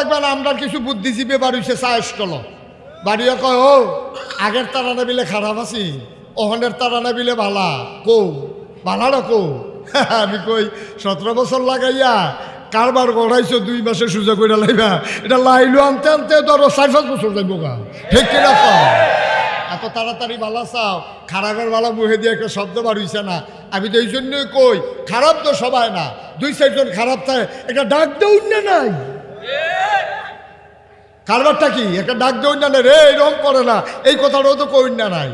দেখবেন আমরা কিছু বুদ্ধিজীবী বাড়িছে চায়স্টল বাড়িও কয় ও আগের তারানা বিলে খারাপ আছি ওখানের তারানা বিলে ভালা কৌ ভালাটা কৌ আমি কই 17 বছর লাগাইয়া কারবার গড়াইছো 2 মাসে সুযোগ করে লাইবা এটা লাইলো আনতে আনতে ধরো 4-5 বছর যাইব গা ঠিক কিনা কও এত তাড়াতাড়ি ভালো চাও খারাপের ভালো মুহে দিয়ে একটা শব্দ বাড়িছে না আমি তো এই জন্যই কই খারাপ তো সবাই না 2-4 জন খারাপ থাকে একটা ডাক দেউন না নাই কারবারটা কি একটা ডাক দেউন না রে এরকম করে না এই কথাটাও তো কইন না নাই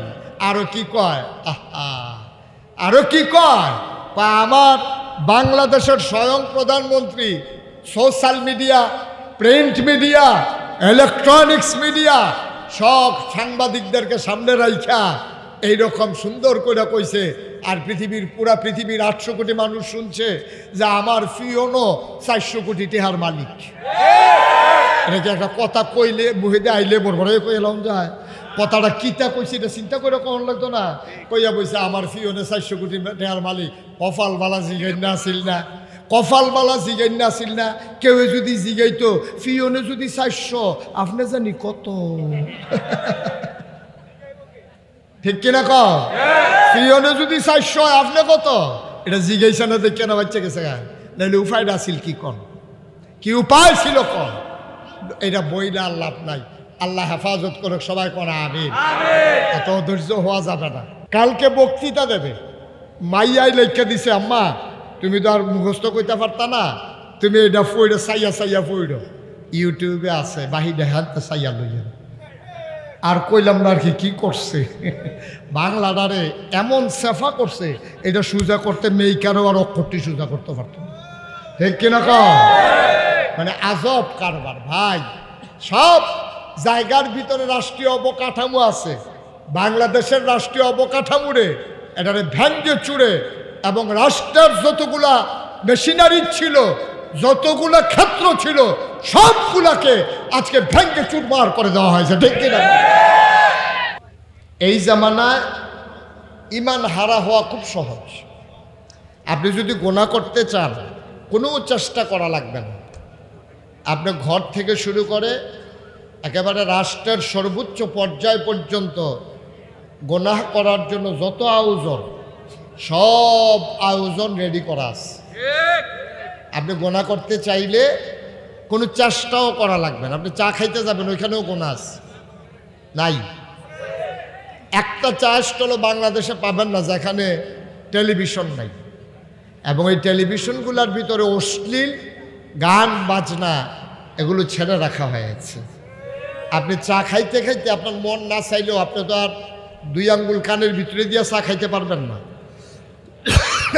আরো কি কয় আরো কি কয় আমার বাংলাদেশের স্বয়ং প্রধানমন্ত্রী social media print media electronics media সব সাংবাদিকদেরকে সামনে রাইখা এইরকম সুন্দর করে কইছে আর পুরা পৃথিবীর 800 কোটি মানুষ শুনছে যে আমার ফিওনো 400 কোটি টেহার মালিক এটাকে একটা কথা কইলে মুহিদে আইলে বড় কইলাম যায় কথাটা কিতা কইছি এটা চিন্তা করে কখন লাগতো না কইয়া বইছে আমার ফিওনে 400 কোটি টেহার মালিক কপাল বালা জিগাইন না আসিল না কপাল বালা জিগাইন না আসিল না কেউ যদি জিগাইতো ফিওনে যদি 400 আপনি জানি কত ঠিক কিনা ক ফিওনে যদি 400 আপনি কত এটা জিগাইছে না দেখে না বাচ্চা গেছে নাহলে উপায়টা আসিল কি কন কি উপায় ছিল কন এটা বইলা লাভ নাই আল্লাহ হেফাজত করুক সবাই করা আমিন এত ধৈর্য হওয়া যাবে না কালকে বক্তৃতা দেবে মাইয়াই লেখা দিছে আম্মা তুমি তো আর মুখস্থ কইতে পারতা না তুমি এটা ফইড়ো সাইয়া ফইড়ো ইউটিউবে আছে বাহিরে হাতে সাইয়া লইয়া আর কইলাম না আর কি করছে বাংলাটারে এমন সেফা করছে এটা সোজা করতে মেয়েকারও আর অক্ষরটি সোজা করতে পারতো না ঠিক কিনা ক মানে আজব কারবার ভাই সব জায়গার ভিতরে রাষ্ট্রীয় অবকাঠামো আছে বাংলাদেশের রাষ্ট্রীয় অবকাঠামোরে এটারে ভেঙ্গে চুড়ে এবং রাষ্ট্রের যতগুলা মেশিনারি ছিল যতগুলা ক্ষেত্র ছিল সবগুলাকে আজকে ভেঙ্গে চুরমার করে দেওয়া হয়েছে ঠিক কিনা এই জামানায় ইমান হারা হওয়া খুব সহজ আপনি যদি গোনা করতে চান কোনো চেষ্টা করা লাগবে না আপনি ঘর থেকে শুরু করে একেবারে রাষ্ট্রের সর্বোচ্চ পর্যায় পর্যন্ত গোনাহ করার জন্য যত আয়োজন সব আয়োজন রেডি করা আছে আপনি গোনা করতে চাইলে কোনো চেষ্টাও করা লাগবে না আপনি চা খাইতে যাবেন ওইখানেও গোনা আছে নাই একটা চা স্টলও বাংলাদেশে পাবেন না যেখানে টেলিভিশন নাই এবং এই টেলিভিশনগুলোর ভিতরে অশ্লীল গান বাজনা এগুলো ছেড়ে রাখা হয়েছে আপনি চা খাইতে খাইতে আপনার মন না চাইলেও আপনি তো আর 2 আঙ্গুল কানের ভিতরে দিয়ে চা খাইতে পারবেন না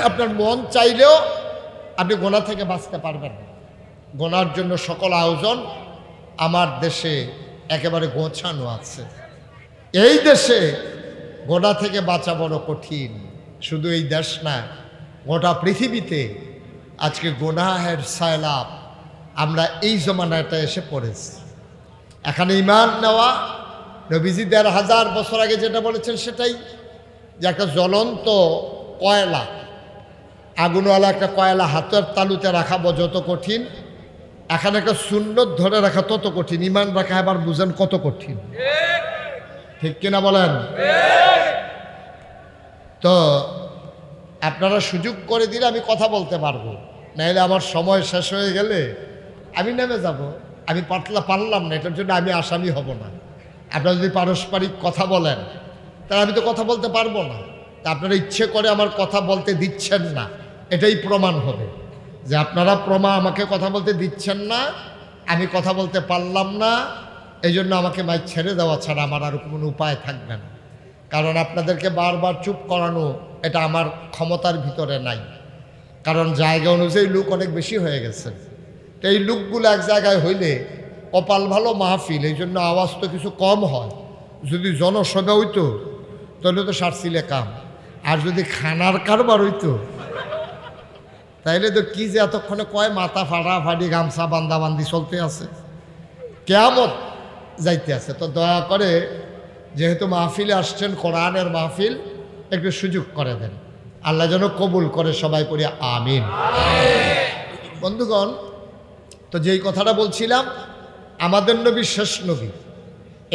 আপনার মন চাইলেও আপনি গোনা থেকে বাঁচতে পারবেন না গোনার জন্য সকল আয়োজন আমার দেশে একেবারে গোছানো আছে এই দেশে গোনা থেকে বাঁচা বড় কঠিন শুধু এই দেশ না গোটা পৃথিবীতে আজকে গোনাহের সায়লাভ আমরা এই জমানাটা এসে পড়েছি এখানে ইমান নেওয়া নবীজি 1000 বছর আগে যেটা বলেছেন সেটাই যে একটা জ্বলন্ত কয়লা আগুনওয়ালা একটা কয়লা হাতের তালুতে রাখা যত কঠিন এখানে একটা সুন্নত ধরে রাখা তত কঠিন ইমান রাখা এবার বুঝেন কত কঠিন ঠিক কিনা বলেন তো আপনারা সুযোগ করে দিলে আমি কথা বলতে পারবো নাহলে আমার সময় শেষ হয়ে গেলে আমি নেমে যাব আমি পারলাম না এটার জন্য আমি আসামি হব না আপনারা যদি পারস্পরিক কথা বলেন তাহলে আমি তো কথা বলতে পারবো না তা আপনারা ইচ্ছে করে আমার কথা বলতে দিচ্ছেন না এটাই প্রমাণ হবে যে আপনারা আমাকে কথা বলতে দিচ্ছেন না আমি কথা বলতে পারলাম না এই জন্য আমাকে মাইক ছেড়ে দেওয়া ছাড়া আমার আর কোনো উপায় থাকবে না কারণ আপনাদেরকে বারবার চুপ করানো এটা আমার ক্ষমতার ভিতরে নাই কারণ জায়গা অনুযায়ী লোক অনেক বেশি হয়ে গেছে তো এই লোকগুলো এক জায়গায় হইলে কপাল ভালো মাহফিল এই জন্য আওয়াজ তো কিছু কম হয় যদি জনসভা হইতো তাহলে তো সারছিলে কাম আর যদি খানার কারবার হইতো তাইলে তো কি যে এতক্ষণে কয় মাথা ফাটাফাটি গামছা বান্দাবান্দি চলতে আছে কেয়ামত যাইতে আছে তো দয়া করে যেহেতু মাহফিলে আসছেন কোরআনের মাহফিল একটু সুযোগ করে দেন আল্লাহ যেন কবুল করে সবাই পড়ি আমিন বন্ধুগণ তো যেই কথাটা বলছিলাম আমাদের নবী শেষ নবী,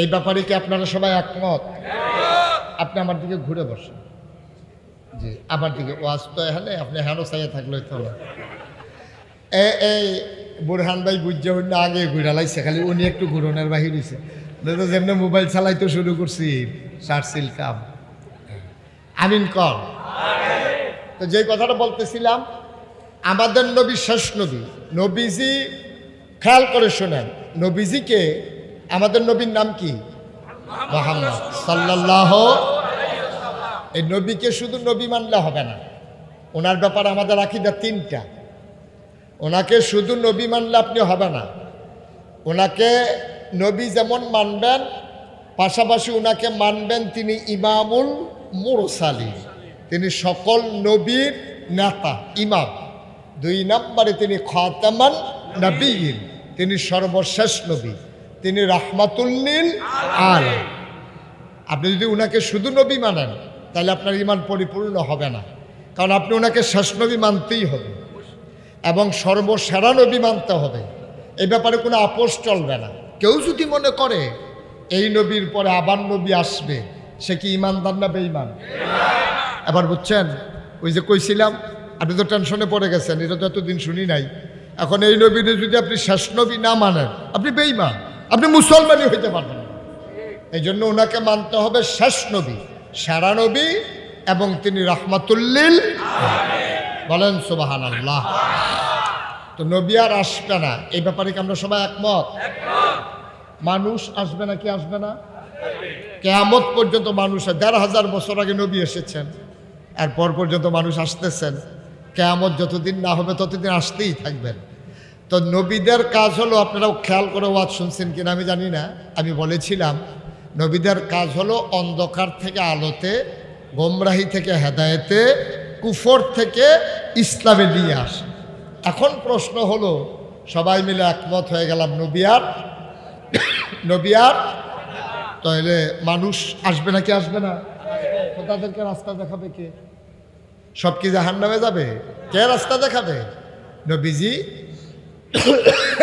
এই ব্যাপারে কি আপনারা সবাই একমত? আপনি আমার দিকে ঘুরে বসেন, জি আমার দিকে। ওয়াজ তো এখানে, আপনি হেন চাইয়া থাকলে তো না। এই বুরহান ভাই বুঝছে না, আগে ঘুরে লাইছে, খালি উনি একটু ঘুরনের বাহির হয়েছে। যেমনি মোবাইল চালাইতে শুরু করছি, সারসিল কাম। আমিন কর। তো যেই কথাটা বলতেছিলাম, আমাদের নবী শেষ নবী। নবীজি খেয়াল করে শোনেন, নবীজিকে, আমাদের নবীর নাম কি? মুহাম্মদ সাল্লাল্লাহু। এই নবীকে শুধু নবী মানলে হবে না, ওনার ব্যাপারে আমাদের আকীদা তিনটা। ওনাকে শুধু নবী মানলে আপনি হবে না, ওনাকে নবী যেমন মানবেন, পাশাপাশি ওনাকে মানবেন তিনি ইমামুল মুরসালিন, তিনি সকল নবীর নেতা, ইমাম। 2 নম্বরে তিনি খাতামান নবিয়্যিন, তিনি সর্বশেষ নবী, তিনি রাহমাতুল্লিল আলামিন। আপনি যদি ওনাকে শুধু নবী মানেন, তাহলে আপনার ঈমান পরিপূর্ণ হবে না, কারণ আপনি ওনাকে শেষ নবী মানতেই হবে এবং সর্বসেরা নবী মানতে হবে। এই ব্যাপারে কোনো আপোষ চলবে না। কেউ যদি মনে করে এই নবীর পরে আবার নবী আসবে, সে কি ঈমানদার না বেঈমান? এবার বুঝছেন, ওই যে কইছিলাম, আপনি তো টেনশনে পড়ে গেছেন, এটা তো এতদিন শুনি নাই। এখন এই নবীর যদি আপনি শেষ নবী না মানেন, আপনি বেঈমান, আপনি মুসলমানই হইতে পারবেন না। এই জন্য ওনাকে মানতে হবে শেষ নবী, সেরা নবী, এবং তিনি রাহমাতুল্লিল আলামিন। বলেন সুবহানাল্লাহ। তো নবী আর আসবে না, এই ব্যাপারে কি আমরা সবাই একমত? মানুষ আসবে না কি আসবে না? কিয়ামত পর্যন্ত মানুষ, ১,৫০০ বছর আগে নবী এসেছেন, এরপর পর্যন্ত মানুষ আসতেছেন। কিয়ামত যতদিন না হবে ততদিন আসতেই থাকবেন। তো নবীদের কাজ হলো, আপনারাও খেয়াল করে ওয়াজ শুনছেন কিনা আমি জানি না, আমি বলেছিলাম নবীদের কাজ হলো অন্ধকার থেকে আলোতে, গোমরাহি থেকে হেদায়েতে, কুফর থেকে ইসলামে নিয়ে আসে। এখন প্রশ্ন হলো, সবাই মিলে একমত হয়ে গেলাম নবী আর তাহলে মানুষ আসবে নাকি আসবে না? তো তাদেরকে রাস্তা দেখাবে কে? সব কি জাহান্নামে যাবে? কে রাস্তা দেখাবে? নবীজি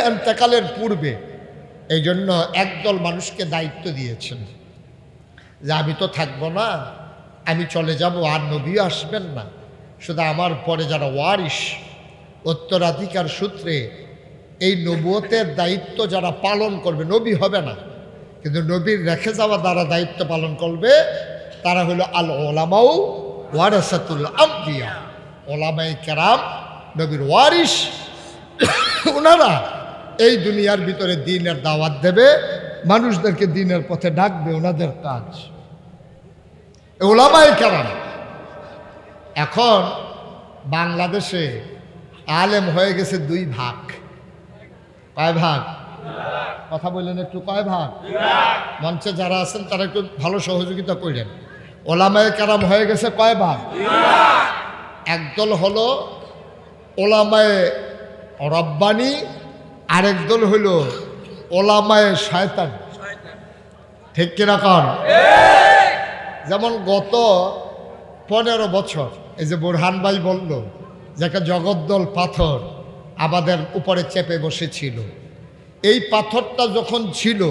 ইন্তেকালের পূর্বে এই জন্য একদল মানুষকে দায়িত্ব দিয়েছেন যে আমি তো থাকবো না, আমি চলে যাব, আর নবীও আসবেন না, শুধু আমার পরে যারা ওয়ারিস, উত্তরাধিকার সূত্রে এই নবুয়তের দায়িত্ব যারা পালন করবে, নবী হবে না কিন্তু নবীর রেখে যাওয়া দ্বারা দায়িত্ব পালন করবে, তারা হলো আল ওলামাউ ওয়ারাসাতুল আম্বিয়া। ওলামায়ে কেরাম নবীর ওয়ারিস, ওনারা এই দুনিয়ার ভিতরে দ্বীনের দাওয়াত দেবে, মানুষদেরকে দ্বীনের পথে ডাকবে, ওনাদের কাজ ওলামায়ে কেরাম। এখন বাংলাদেশে আলেম হয়ে গেছে 2 ভাগ। কয় ভাগ? কথা বললেন একটু, কয় ভাগ? মঞ্চে যারা আছেন তারা একটু ভালো সহযোগিতা করলেন। ওলামায়ে কেরাম হয়ে গেছে কয় ভাগ? একদল হলো ওলামায়ে রব্বানি, আরেক দল হলো ওলামায়ে শয়তান। ঠিক কিনা কন? যেমন গত 15 বছর এই যে বুরহান ভাই বলল যে একটা জগদ্দল পাথর আমাদের উপরে চেপে বসেছিল, এই পাথরটা যখন ছিল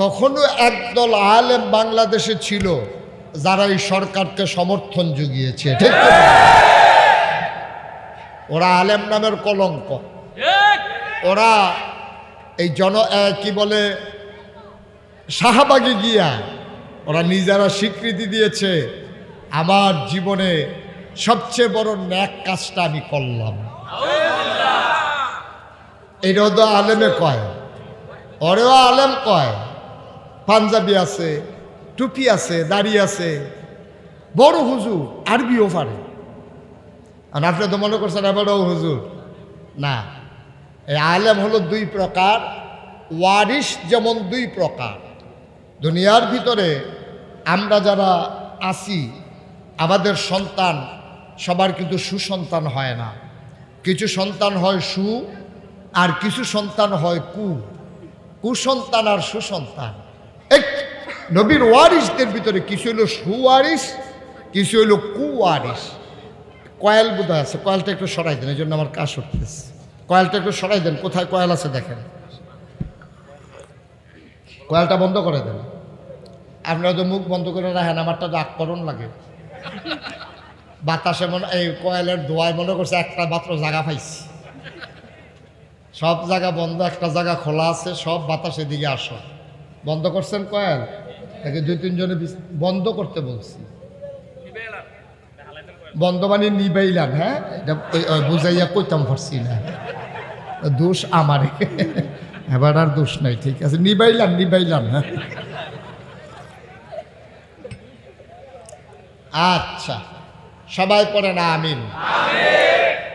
তখনও একদল আলেম বাংলাদেশে ছিল যারা এই সরকারকে সমর্থন জুগিয়েছে। ঠিক তো? ওরা আলেম নামের কলঙ্ক। ওরা এই কি বলে শাহবাগে গিয়া ওরা নিজেরা স্বীকৃতি দিয়েছে, আমার জীবনে সবচেয়ে বড় ন্যাক কাজটা আমি করলাম। এটাও তো আলেমে কয়, ওরেও আলেম কয়। পাঞ্জাবি আছে, টুপি আছে, দাড়ি আছে, বড় হুজুর, আরবিও পারে। আর আপনি তো মনে করছেন এবারও হুজুর না। এই আলেম হলো 2 প্রকার, ওয়ারিস যেমন 2 প্রকার। দুনিয়ার ভিতরে আমরা যারা আছি, আমাদের সন্তান সবার কিন্তু সুসন্তান হয় না। কিছু সন্তান হয় আর কিছু সন্তান হয় কুসন্তান আর সুসন্তান। এক নবীর ওয়ারিসদের ভিতরে কিছু হলো সুওয়ারিস, কিছু হলো কুওয়ারিস। কয়েল বোধহয় আছে, কয়েলটা একটু সরাই দেন, এই জন্য আমার কাজ উঠতেছে। কয়েলটা একটু সরাই দেন, কোথায় কয়েল আছে দেখেন। কয়েলটা বন্ধ করে দেন। আপনারা তো মুখ বন্ধ করে রাখেন, আমারটা ডাক করণ লাগে। বাতাসে মনে এই কয়েলের ধোঁয়ায় মনে করছে একটা মাত্র জায়গা পাইছি, সব জায়গা বন্ধ, একটা জায়গা খোলা আছে, সব বাতাসের দিকে আসো। বন্ধ করছেন কয়েল? একে 2-3 জনে বন্ধ করতে বলছি। বন্ধ মানে নিবাইলাম। হ্যাঁ, এটা বুঝাইয়া কইতাম পারছি না, দোষ আমারে, এবার আর দোষ নাই। ঠিক আছে, নিবাইলাম। হ্যাঁ, আচ্ছা, সবাই পড়ে না আমিন।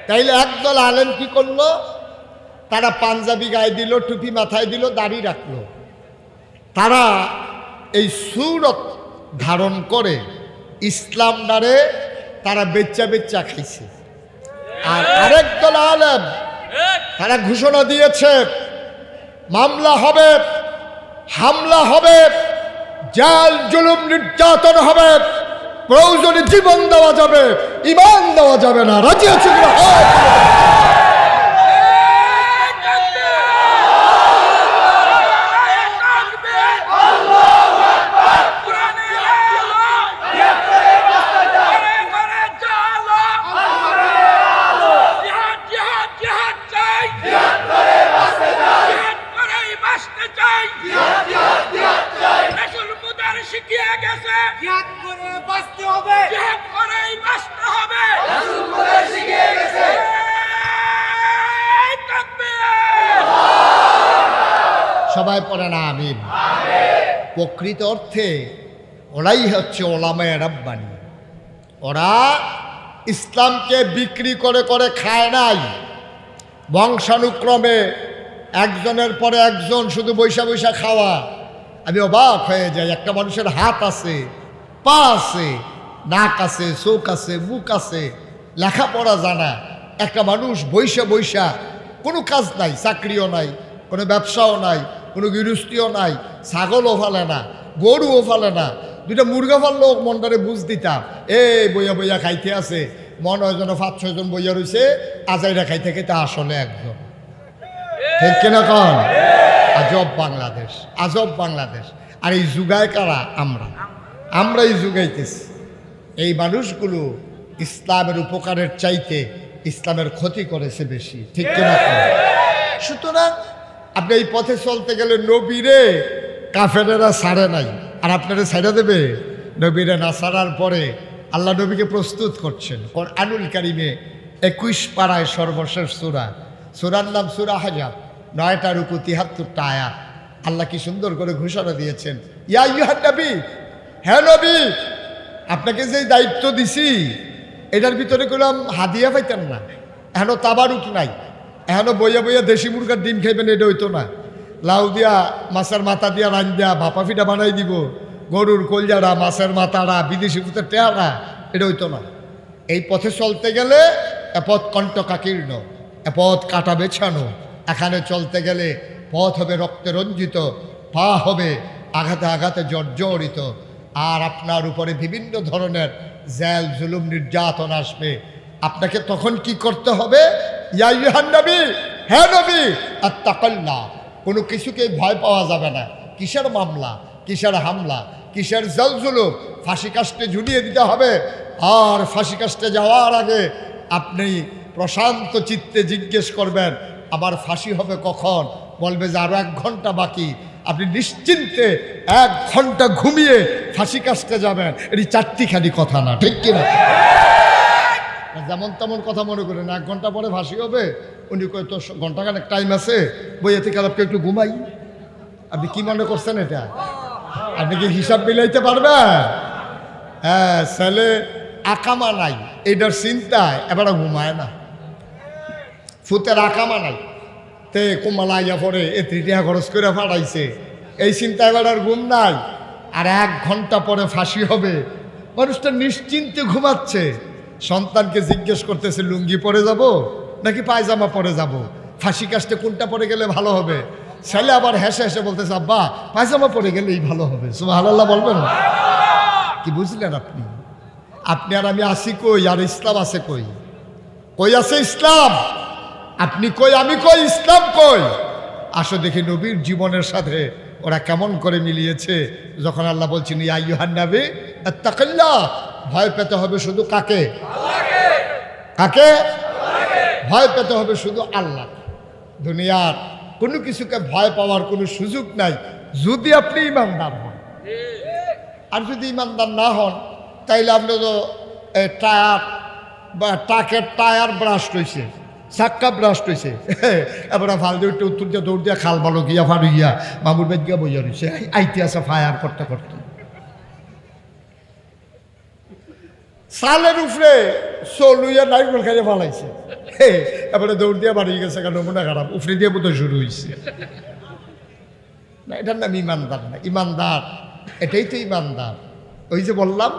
তাইলে একদল আলেম কি করলো, তারা পাঞ্জাবি গায়ে দিল, টুপি মাথায় দিল, দাড়ি রাখলো। তারা এই সূরত ধারণ করে ইসলাম দ্বারে তারা বেচ্চা খাইছে। আর আরেক দল আলেম তারা ঘোষণা দিয়েছে মামলা হবে, হামলা হবে, জাল জুলুম নির্যাতন হবে, প্রয়োজনে জীবন দেওয়া যাবে, ঈমান দেওয়া যাবে না। রাজি আছে কিনা? সবাই পড়ে না আমিন। প্রকৃত অর্থে ওরাই হচ্ছে ওলামায়ে রাব্বানী। ওরা ইসলামকে বিক্রি করে করে খায় নাই, বংশানুক্রমে একজনের পরে একজন শুধু বৈশা খাওয়া। আমি অবাক হয়ে যাই, একটা মানুষের হাত আছে, পা আছে, নাক আছে, চোখ আছে, মুখ আছে, লেখাপড়া জানা একটা মানুষ বৈশা কোনো কাজ নাই, চাকরিও নাই, কোনো ব্যবসাও নাই, কোনো গৃহস্থীও নাই, ছাগলও ফালে না, গরুও ফালে না, 2টা মুরগা ফাললেও মনটারে বুঝ দিতাম, বইয়া খাইতে আছে, মনে হয় যেন 5-6 জন বইয়া রয়েছে, আজাইরা খাইতে খাইতে আসলে একজন। ঠিক কিনা কন? আজব বাংলাদেশ। আর এই যুগায় কারা? আমরাই যুগাইতেছি। এই মানুষগুলো ইসলামের উপকারের চাইতে ইসলামের ক্ষতি করেছে বেশি। ঠিক কিনা কন? সুতরাং আপনি এই পথে চলতে গেলে নবীরে কাফেরেরা ছাড়ে নাই, আর আপনারা ছাড়া দেবে? নবীরে না ছাড়ার পরে আল্লাহ নবীকে প্রস্তুত করছেন। কোরআনুল কারীমে 21 পারায় সর্বশেষ সূরার নাম সূরা আহজাব, 9টা রুকু 73টা আয়াত। আল্লাহ কি সুন্দর করে ঘোষণা দিয়েছেন, ইয়া আইয়ুহান নবী, হে নবী, আপনাকে যে দায়িত্ব দিছি এটার ভিতরে করলাম হাদিয়া পাইতেন না, এখনো তাবারুক নাই, এখনো বইয়া দেশি মুরগার ডিম খাইবেন, এটা হইতো না। লাউ দিয়া, মাছের মাথা দিয়া রান দিয়া ভাপা ফিটা বানাই দিব, গরুর কলজারা, মাছের মাথারা, বিদেশি পুতের টেহারা, এটা হইতো না। এই পথে চলতে গেলে এপথ কণ্টকাকীর্ণ, এপথ কাটা বেছানো। এখানে চলতে গেলে পথ হবে রক্তে রঞ্জিত, পা হবে আঘাতে জর্জরিত, আর আপনার উপরে বিভিন্ন ধরনের জেল জুলুম নির্যাতন আসবে। আপনাকে তখন কি করতে হবে? ইয়া আইয়ুহান নবী, হে নবী, আত্তাকুল্লাহ, কোনো কিছুকে ভয় পাওয়া যাবে না। কিসের মামলা, কিসের হামলা, কিসের জেল জুলুম? ফাঁসি কাস্টে ঝুলিয়ে দিতে হবে। আর ফাঁসি কাস্টে যাওয়ার আগে আপনি প্রশান্ত চিত্তে জিজ্ঞেস করবেন আমার ফাঁসি হবে কখন? বলবে যে আরো 1 ঘন্টা বাকি। আপনি নিশ্চিন্তে 1 ঘন্টা ঘুমিয়ে ফাঁসি কাস্টে যাবেন। এটি চারটিখানি কথা না, ঠিক কিনা? যেমন তেমন কথা মনে করেন 1 ঘন্টা পরে ফাঁসি হবে। উনি কয় তো ঘন্টাখানেক টাইম আছে, বইয়ে থেকে আপনি একটু ঘুমাই। আপনি কি মনে করছেন এটা? আপনি কি হিসাব মিলাইতে পারবেন? হ্যাঁ, ছেলে আকামা নাই, এইটার চিন্তায় এবার ঘুমায় না। ফুতের আকামা নাই, তে কুমালা আইয়া পরে 3 টাকা খরচ করে ফাটাইছে, এই চিন্তা এবার আর ঘুম নাই। আর 1 ঘন্টা পরে ফাঁসি হবে, মানুষটা নিশ্চিন্তে ঘুমাচ্ছে। সন্তানকে জিজ্ঞেস করতেছে লুঙ্গি পরে যাব নাকি পায়জামা পরে যাব, ফাঁসি কাস্টে কোনটা পরে গেলে ভালো হবে? ছেলে আবার হেসে বলতেছে আব্বা পায়জামা পরে গেলেই ভালো হবে। সুবহানাল্লাহ বলবেন? কি বুঝলেন আপনি? আপনি আর আমি আসি কই, আর ইসলাম আছে কই? কই আছে ইসলাম? আপনি কই, আমি কই, ইসলাম কই? আসো দেখি নবীর জীবনের সাথে ওরা কেমন করে মিলিয়েছে। যখন আল্লাহ বলছেন ইয়া আইয়ুহান নবী আত্তাকিল্লাহ, ভয় পেতে হবে শুধু কাকে? কাকে ভয় পেতে হবে? শুধু আল্লাহ। দুনিয়ার কোনো কিছুকে ভয় পাওয়ার কোনো সুযোগ নাই যদি আপনি ইমানদার হন। আর যদি ইমানদার না হন তাইলে আপনি তো টায়ার বা ট্রাকের টায়ার ব্রাস্ট হয়েছে, চাক্কা ব্রাস্ট হয়েছে, এবার ভাল দিয়ে উঠতে উত্তর দিয়ে দৌড় দিয়ে খাল ভালো গিয়া ফাড়ু গিয়া মামুর বেদ গিয়া বইয়া রয়েছে, আইতে আছে ফায়ার করতে করতে। সালের উপরে চলুইয়া নাইকল খাইয়ে ফালাইছে, এবারে দৌড় দিয়ে বাড়ি গেছে, কারণ নমুনা খারাপ উফরে দিয়ে বোধহয় শুরু হয়েছে। না, এটার নাম ইমানদার না। ইমানদার এটাই তো ইমানদার। ওই যে বললাম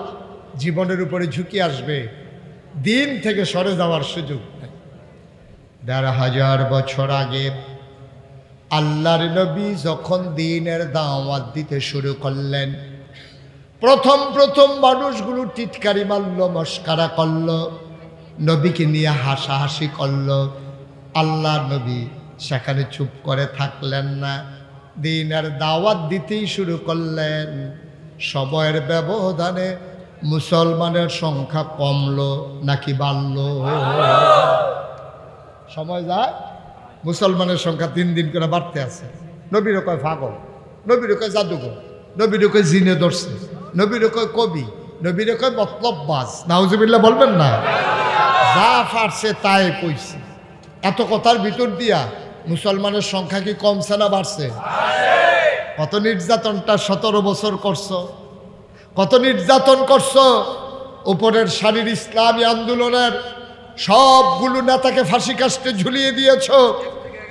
জীবনের উপরে ঝুঁকি আসবে, দিন থেকে সরে যাওয়ার সুযোগ নেই। ১,৫০০ বছর আগে আল্লাহর নবী যখন দ্বীনের দাওয়াত দিতে শুরু করলেন, প্রথম প্রথম মানুষগুলো টিটকারি মারল, মস্কারা করল, নবীকে নিয়ে হাসাহাসি করল। আল্লাহ নবী সেখানে চুপ করে থাকলেন না, দ্বীনের দাওয়াত দিতেই শুরু করলেন। সময়ের ব্যবধানে মুসলমানের সংখ্যা কমলো নাকি বাড়লো? সময় যায়, মুসলমানের সংখ্যা দিন দিন করে বাড়তে আছে। নবীর কয় পাগল, নবীর কয় জাদুঘর, নবীর কয় জিনে ধরছে, নবীর কয় কবি, নবীর কয় মতলববাজ। নাউজুবিল্লাহ বলবেন না? যা পারছে তাই কইছে। এত কথার ভিতর দিয়া মুসলমানের সংখ্যা কি কমছে না বাড়ছে? কত নির্যাতনটা 17 বছর করছো, কত নির্যাতন করছো। উপরের সারির ইসলামী আন্দোলনের সবগুলো নেতাকে ফাঁসি কাস্টে ঝুলিয়ে দিয়েছ।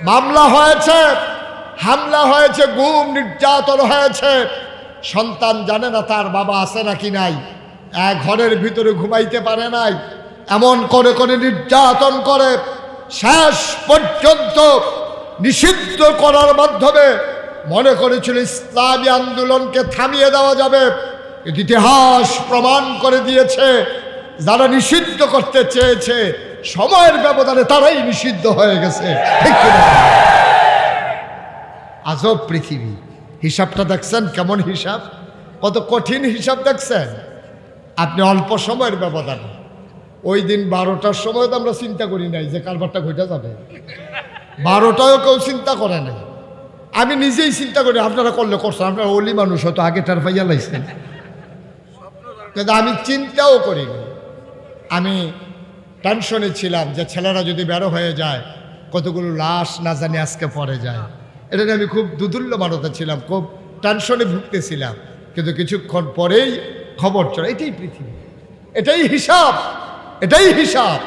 মামলা হয়েছে, হামলা হয়েছে, গুম নির্যাতন হয়েছে। সন্তান জানে না তার বাবা আছে নাকি নাই, এক ঘরের ভিতরে ঘুমাইতে পারে নাই, এমন করে করে নির্যাতন করে শেষ পর্যন্ত নিষিদ্ধ করার মাধ্যমে মনে করেছিল ইসলামী আন্দোলনকে থামিয়ে দেওয়া যাবে। ইতিহাস প্রমাণ করে দিয়েছে যারা নিষিদ্ধ করতে চেয়েছে সময়ের ব্যবধানে তারাই নিষিদ্ধ হয়ে গেছে। ঠিক কিনা? আজব পৃথিবী। হিসাবটা দেখছেন কেমন হিসাব, কত কঠিন হিসাব দেখছেন আপনি অল্প সময়ের ব্যবধানে। ওই দিন 12টার সময় তো আমরা চিন্তা করি নাই যে কারবারটা ঘটে যাবে, 12টাও কেউ চিন্তা করে নাই। আমি নিজেই চিন্তা করি, আপনারা করলে করছেন, আপনারা ওলি মানুষ হয়তো আগেটার পাইয়া লাইছেন, কিন্তু আমি চিন্তাও করিনি। আমি টেনশনে ছিলাম যে ছেলেরা যদি বেরো হয়ে যায়, কতগুলো লাশ না জানি আজকে পড়ে যায়। এটা নিয়ে আমি খুব দুদুল্যমানতা ছিলাম, খুব টেনশনে ভুগতেছিলাম। কিন্তু কিছুক্ষণ পরেই খবর চলে। এটাই পৃথিবী, এটাই হিসাব, এটাই হিসাব।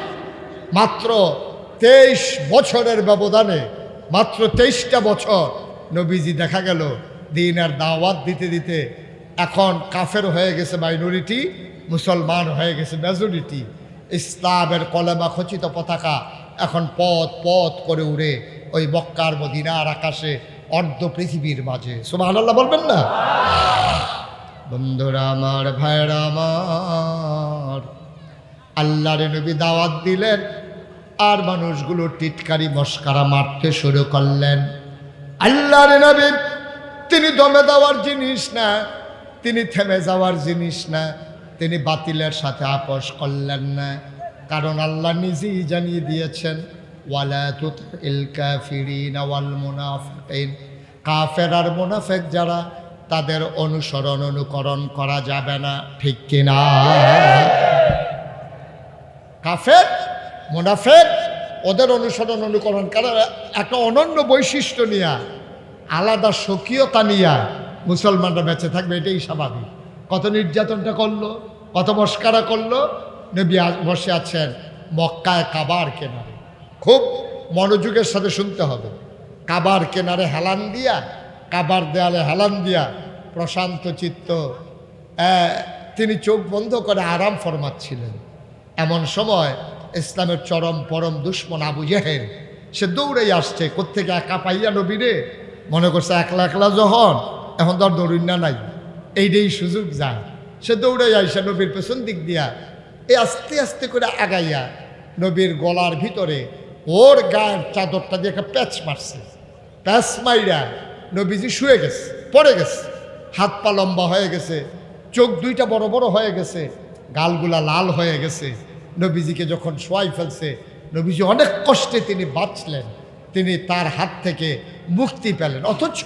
মাত্র 23 বছরের ব্যবধানে, মাত্র 23টা বছর নবীজি দেখা গেল দ্বীনের দাওয়াত দিতে দিতে এখন কাফের হয়ে গেছে মাইনরিটি, মুসলমান হয়ে গেছে মেজরিটি। ইসলামের কলেমা খচিত পতাকা এখন পথ পথ করে উড়ে ওই মক্কার মদিনার আকাশে অর্ধ পৃথিবীর মাঝে। সুবহানাল্লাহ বলবেন না? বন্ধুরা আমার, ভাইরা আমার, আল্লাহর নবী দাওয়াত দিলেন আর মানুষগুলো টিটকারি মস্কারা মারতে শুরু করলেন। আল্লাহর নবী তিনি দমে দেওয়ার জিনিস না, তিনি থেমে যাওয়ার জিনিস না, তিনি বাতিলের সাথে আপোষ করলেন না। কারণ আল্লাহ নিজেই জানিয়ে দিয়েছেন ওয়ালা তুতিল কাফিরিনা ওয়াল মুনাফিকিন, কাফের আর মুনাফিক যারা তাদের অনুসরণ অনুকরণ করা যাবে না। ঠিক কিনা? কাফের মুনাফিক ওদের অনুসরণ অনুকরণ, কারণ একটা অনন্য বৈশিষ্ট্য নিয়ে, আলাদা স্বকীয়তা নিয়ে মুসলমানরা বেঁচে থাকবে, এটাই স্বাভাবিক। কত নির্যাতনটা করলো, কত মস্কারা করলো। নবী বসে আছেন মক্কায় কাবার কেনারে, খুব মনোযোগের সাথে শুনতে হবে। কাবার কেনারে হেলান দিয়া, কাবার দেয়ালে হেলান দিয়া প্রশান্ত চিত্ত তিনি চোখ বন্ধ করে আরাম ফরমাচ্ছিলেন। এমন সময় ইসলামের চরম পরম দুশ্মন আবু জেহেল সে দৌড়েই আসছে। কোত্থেকে একা পাইয়া নবীরে মনে করছে একলা একলা যখন, এখন তো আর দৌড়ুন না নাই, এইটাই সুযোগ যায়। সে দৌড়ে আইসা নবীর পেছন দিক দিয়া এই আস্তে আস্তে করে আগাইয়া নবীর গলার ভিতরে ওর গায়ের চাদরটা দিয়ে একটা প্যাচ মারছে। প্যাস মাইরা নবীজি শুয়ে গেছে, পড়ে গেছে, হাত পা লম্বা হয়ে গেছে, চোখ দুইটা বড় বড় হয়ে গেছে, গালগুলা লাল হয়ে গেছে। নবীজিকে যখন শোয়াই ফেলছে, নবীজি অনেক কষ্টে তিনি বাঁচলেন, তিনি তার হাত থেকে মুক্তি পেলেন। অথচ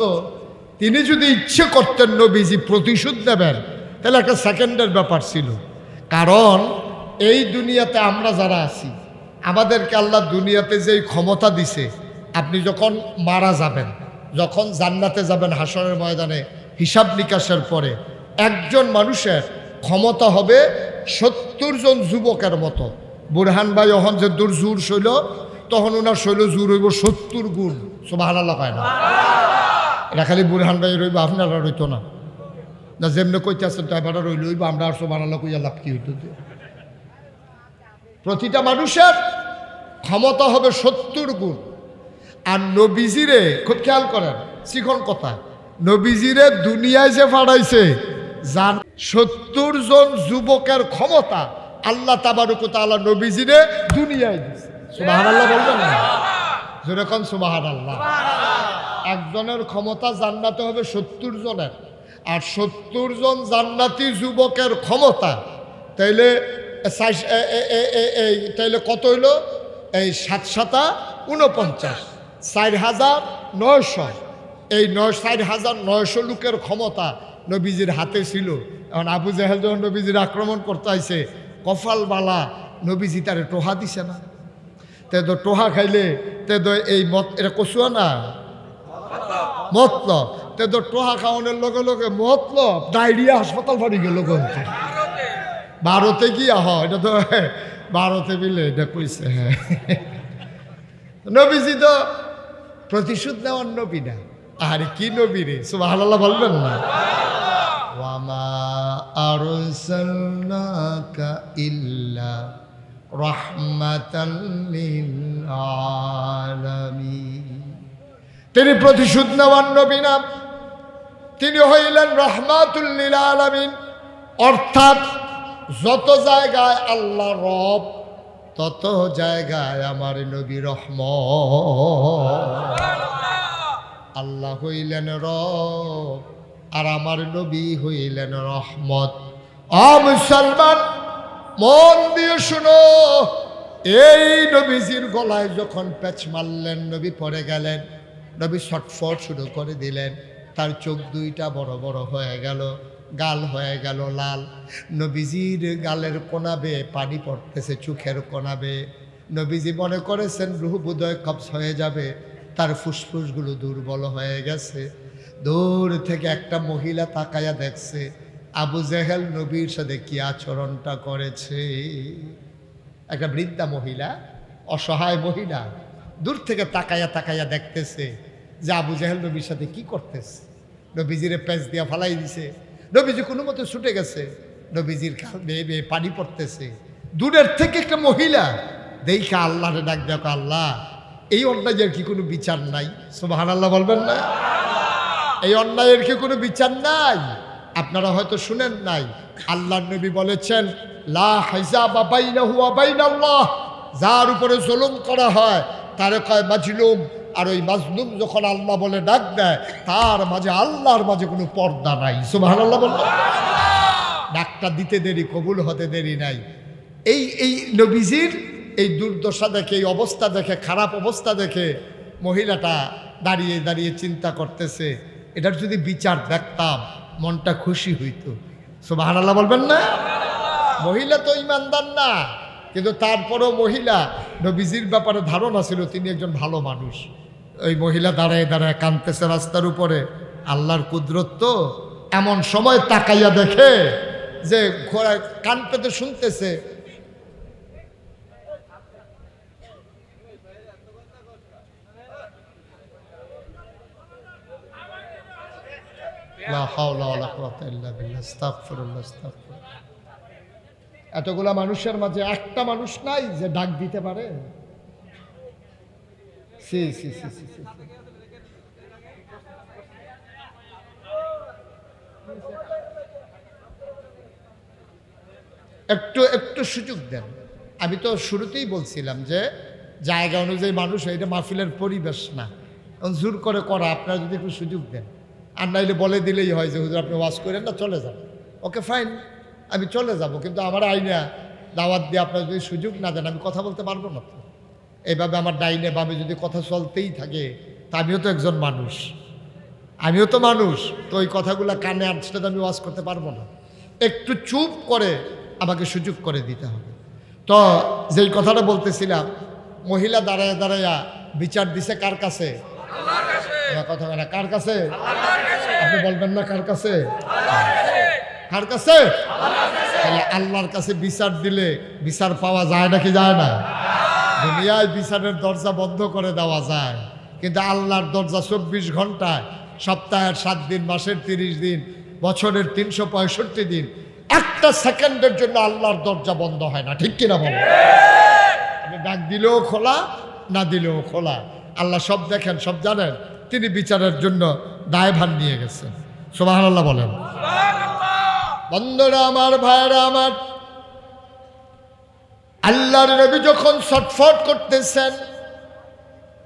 তিনি যদি ইচ্ছে করতেন নবীজি প্রতিশোধ নেবেন, তাহলে একটা সেকেন্ডের ব্যাপার ছিল। কারণ এই দুনিয়াতে আমরা যারা আছি, আমাদেরকে আল্লাহ দুনিয়াতে যেই ক্ষমতা দিছে, আপনি যখন মারা যাবেন, যখন জান্নাতে যাবেন হাসরের ময়দানে হিসাব নিকাশের পরে, একজন মানুষের ক্ষমতা হবে 70 জন যুবকের মতো। বুরহান ভাই যখন যে দূর জোর শৈল, তখন ওনার শৈল জোর হইব 70 গুণ। সুবহানাল্লাহ কয় না? এটা খালি বুরহান ভাই রইব, আপনারা রইতো না। না যেমনি কইতে আসছেন তাই বাটা রইল হইব, আমরা আর সুবহানাল্লাহ কইয়া লাভ কি হইতো? প্রতিটা মানুষের ক্ষমতা হবে 70 গুণ। আর নবীজিরে খুব খেয়াল করেন, শিখন কথা, নবীজিরে দুনিয়ায় যে পাঠাইছে, যার 70 জন যুবকের ক্ষমতা আল্লাহ তাবারক ওয়া তাআলা নবীজিরে দুনিয়ায় দিয়েছে। সুবহানাল্লাহ বলবেন না? যেরকম সুবহানাল্লাহ। একজনের ক্ষমতা জান্নাতে হবে 70 জনের, আর 70 জন জান্নাতি যুবকের ক্ষমতা, তাইলে তাইলে কত হইল? এই 7 7 49, 4,900। এই 4,900 লোকের ক্ষমতা নবীজির হাতে ছিল। এখন আবু জাহেল যখন নবীজির আক্রমণ করতে আইছে, কপালবালা নবীজি তারে টোহা দিছে না। তে তো টোহা খাইলে তে তো এই মত, এটা কচুয়া না মতলব, তে তো টোহা খাওয়ানোর লগে লগে মতলব ডায়রিয়া হাসপাতাল ফাড়ি গেল। ভারতে কি এটা তো ভারতে মিলে এটা কইছে। হ্যাঁ, নবীজি তো প্রতিশোধ নেওয়ার নবী না। আর কি নবী রে! সুবহানাল্লাহ বলবেন না? ওয়ামা আরসালনাকা ইল্লা রাহমাতাল লিল আলামিন। তিনি প্রতিশোধ নেওয়ার নবী না, তিনি হইলেন রাহমাতুল লিল আলামিন। অর্থাৎ যত জায়গায় আল্লাহ রব, তত জায়গায় আমার নবী রহমত। আল্লাহ হইলেন রব আর আমার নবী হইলেন রহমত। মুসলমান মন দিয়ে শুনো, এই নবীজির গলায় যখন পেঁচ মারলেন, নবী পড়ে গেলেন, নবী ছটফট শুরু করে দিলেন, তার চোখ দুইটা বড় বড় হয়ে গেল, গাল হয়ে গেল লাল। নবীজির গালের কোনাবে পানি পড়তেছে, চোখের কোনাবে। নবীজি মনে করেছেন রুহ বোধহয় কবজ হয়ে যাবে, তার ফুসফুসগুলো দুর্বল হয়ে গেছে। দূর থেকে একটা মহিলা তাকায়া দেখছে আবু জেহেল নবীর সাথে কি আচরণটা করেছে। একটা বৃদ্ধা মহিলা, অসহায় মহিলা, দূর থেকে তাকায়া তাকায়া দেখতেছে যে আবু জেহেল নবীর সাথে কি করতেছে। নবীজিরে পেঁচ দিয়া ফালাই দিছে, নবীজি কোনো মতে ছুটে গেছে, নবীজির বেয়ে বেয়ে পানি পড়তেছে। দূরের থেকে একটা মহিলা দেখা আল্লাহরে ডাক, দেখো আল্লাহ, এই অন্যায়ের কি কোনো বিচার নাই? সুবহানাল্লাহ বলবেন না? এই অন্যায়ের কি কোনো বিচার নাই? আপনারা হয়তো শুনেন নাই, আল্লাহর নবী বলেছেন লা হিজাবা বাইনাহু ওয়া বাইনাল্লাহ। যার উপরে জুলুম করা হয় তারে কয় মাজলুম, আর ওই মাজলুম যখন আল্লাহ বলে ডাক দেয়, তার মাঝে আল্লাহর মাঝে কোনো পর্দা নাই। সুবহানাল্লাহ বলবেন? ডাকটা দিতে দেরি, কবুল হতে দেরি নাই। এই নবীজির এই দুর্দশা দেখে, এই অবস্থা দেখে, খারাপ অবস্থা দেখে মহিলাটা দাঁড়িয়ে দাঁড়িয়ে চিন্তা করতেছে, এটার যদি বিচার দেখতাম মনটা খুশি হইত। সুবহানাল্লাহ বলবেন না? মহিলা তো ইমানদার না, কিন্তু তারপরও মহিলা নবীজির ব্যাপারে ধারণা ছিল তিনি একজন ভালো মানুষ। ওই মহিলা দাঁড়ায় দাঁড়ায় কাঁদতেছে রাস্তার উপরে। আল্লাহর কুদরত তো, এমন সময় তাকাইয়া দেখে যে ঘোড়া কান পেতে শুনতেছে, এতগুলা মানুষের মাঝে একটা মানুষ নাই যে ডাক দিতে পারে? একটু সুযোগ দেন। আমি তো শুরুতেই বলছিলাম যে জায়গা অনুযায়ী মানুষ, এটা মাহফিলের পরিবেশ না। জোর করে করা, আপনারা যদি একটু সুযোগ দেন, আর নাইলে বলে দিলেই হয় যে হুজুর আপনি ওয়াজ করেন না, চলে যান। ওকে ফাইন, আমি চলে যাব, কিন্তু আমার আইনা দাওয়াত দিয়ে আপনারা যদি সুযোগ না দেন আমি কথা বলতে পারবো না। তো এইভাবে আমার ডাইনে বামে যদি কথা চলতেই থাকে, তা আমিও তো একজন মানুষ, আমিও তো মানুষ, তো ওই কথাগুলো কানে আসলে তো আমি ওয়াজ করতে পারবো না। একটু চুপ করে আমাকে সুযোগ করে দিতে হবে। তো যেই কথাটা বলতেছিলাম, মহিলা দাঁড়ায় দাঁড়াইয়া বিচার দিছে কার কাছে? কথা বলে কার কাছে? আপনি বলবেন না কার কাছে? কার কাছে? তাহলে আল্লাহর কাছে বিচার দিলে বিচার পাওয়া যায় নাকি যায় না? দুনিয়ায় বিচারের দরজা বন্ধ করে দেওয়া যায়, কিন্তু আল্লাহর দরজা 24 ঘন্টায়, সপ্তাহের 7 দিন, মাসের 30 দিন, বছরের 365 দিন, একটা সেকেন্ডের জন্য আল্লাহর দরজা বন্ধ হয় না। ঠিক কিনা বলো? আপনি ডাক দিলেও খোলা, না দিলেও খোলা। আল্লাহ সব দেখেন, সব জানেন, তিনি বিচারের জন্য দায়ভার নিয়ে গেছেন। সুবহানাল্লাহ বলেন। বন্ধুরা আমার, ভাইরা আমার, আল্লাহর নবী যখন ছটফট করতেছেন,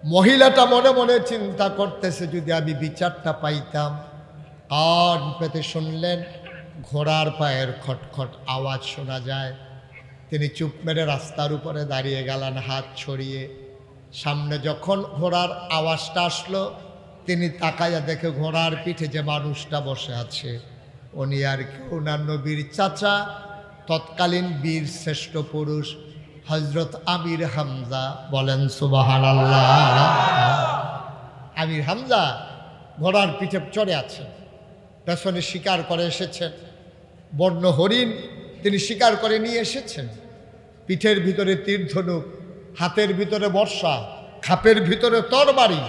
মহিলাটা মনে মনে চিন্তা করতেছে যদি আমি বিচারটা পাইতাম। কান পেতে শুনলেন ঘোড়ার পায়ের খটখট আওয়াজ শোনা যায়। তিনি চুপ মেরে রাস্তার উপরে দাঁড়িয়ে গেলেন হাত ছড়িয়ে। সামনে যখন ঘোড়ার আওয়াজটা আসলো, তিনি তাকাইয়া দেখে ঘোড়ার পিঠে যে মানুষটা বসে আছে উনি আর কেউ না, নবীর চাচা, তৎকালীন বীর শ্রেষ্ঠ পুরুষ হযরত আমির হামজা। বলেন সুবহানাল্লাহ। আমির হামজা ঘোড়ার পিঠে চড়ে আছেন, পেছনে শিকার করে এসেছেন, বন্য হরিণ তিনি শিকার করে নিয়ে এসেছেন। পিঠের ভিতরে তীরধনুক, হাতের ভিতরে বর্ষা, খাপের ভিতরে তরবারি।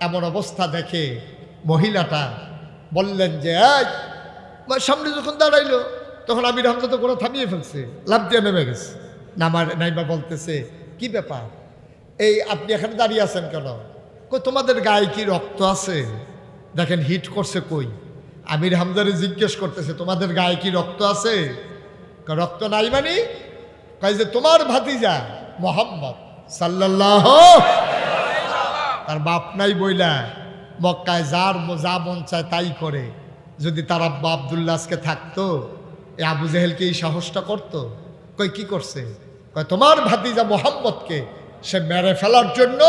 এমন অবস্থা দেখে মহিলাটা বললেন যে সামনে যখন দাঁড়াইলো তখন আমির হামজা তো ঘোড়া থামিয়ে ফেলছে, লাফ দিয়ে নেমে গেছে। নাইবা বলতেছে কি ব্যাপার, এই আপনি এখানে দাঁড়িয়ে আছেন কেন? কই তোমাদের গায়ে কি রক্ত আছে? দেখেন হিট করছে। কই? আমির হামজারে জিজ্ঞেস করতেছে তোমাদের গায়ে কি রক্ত আছে? রক্ত নাই মানে? কয় যে তোমার ভাতিজা মুহাম্মদ সাল্লাল্লাহু, তার বাপ নাই বইলা মক্কায় যার যা মন চায় তাই করে। যদি তার আব্বা আব্দুল্লাহ আজকে থাকতো, এই আবু জেহেলকে এই সাহসটা করতো? কই কি করছে? কয় তোমার ভাতিজা মুহাম্মদকে সে মেরে ফেলার জন্য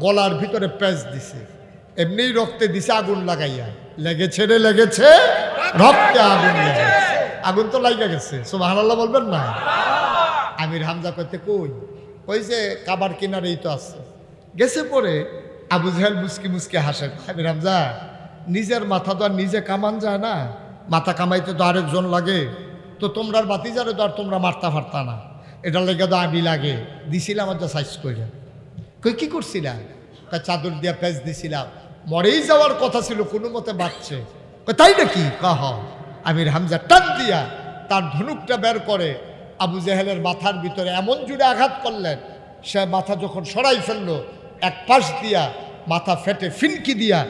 গলার ভিতরে পেঁচ দিছে, এমনিই রক্তে দিছে আগুন লাগাইয়া। লেগেছে রে লেগেছে, রক্তে আগুন লেগেছে। আগুন তো লাগা গেছে। সুবহানাল্লাহ বলবেন না? আমির হামজা কইতে কই যে কাবার কিনারেই তো আছে। গেছে পরে আবু জেহেল মুসকি মুসকি হাসে। আমির হামজা, নিজের মাথা তো আর নিজে কামান যায় না, মাথা কামাইতে তো আরেকজন লাগে। তো তোমরার বাতিজারে তো আর তোমরা মারতা ফারতা না, এটা লেগে তো আমি লাগে দিছিলাম আর সাইজ করে। কই কি করছিলাম? চাদর দিয়া পেঁচ দিছিলাম, মরেই যাওয়ার কথা ছিল, কোনো মতে বাঁচছে। তাই নাকি? কহ। আমির হামজা টান দিয়া তার ধনুকটা বের করে আবু জেহেলের মাথার ভিতরে এমন জুড়ে আঘাত করলেন, সে মাথা যখন সরাই ফেললো, এক পাশ দিয়া মাথা ফেটে ফিনকি দিয়া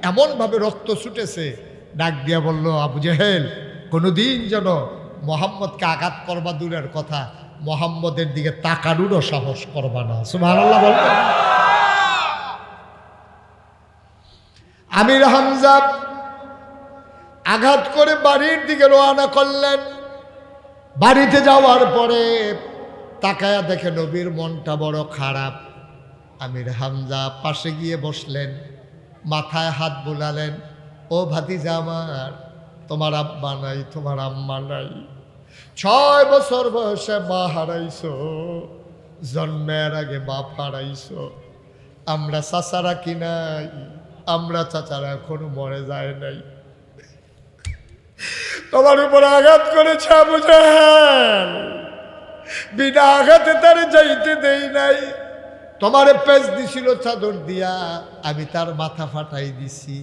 এমনভাবে রক্ত ছুটেছে। ডাক দিয়া বলল, আবু জেহেল কোনোদিন যেন মোহাম্মদকে আঘাত করবা দূরের কথা, মোহাম্মদের দিকে তাকানোরও সাহস করবা না। সুবহানাল্লাহ বলবেন। আমির হামজা আঘাত করে বাড়ির দিকে রওনা করলেন। বাড়িতে যাওয়ার পরে তাকায়া দেখে নবীর মনটা বড় খারাপ। আমির হামজা পাশে গিয়ে বসলেন, মাথায় হাত বুলালেন। ও ভাতিজা আমার, তোমার আব্বা নাই, তোমার আম্মা নাই, 6 বছর বয়সে মা হারাইছো, জন্মের আগে বাপ হারাইছো। আমরা চাচারা কি নাই? আমরা চাচারা এখনো মরে যায় নাই। তোমার উপর আঘাত করেছে আবু জেহেল, বিনা আঘাতে তার যাইতে দেই নাই। তোমারে পেঁচ দিছিল চাদর দিয়া, আমি তার মাথা ফাটাই দিছি।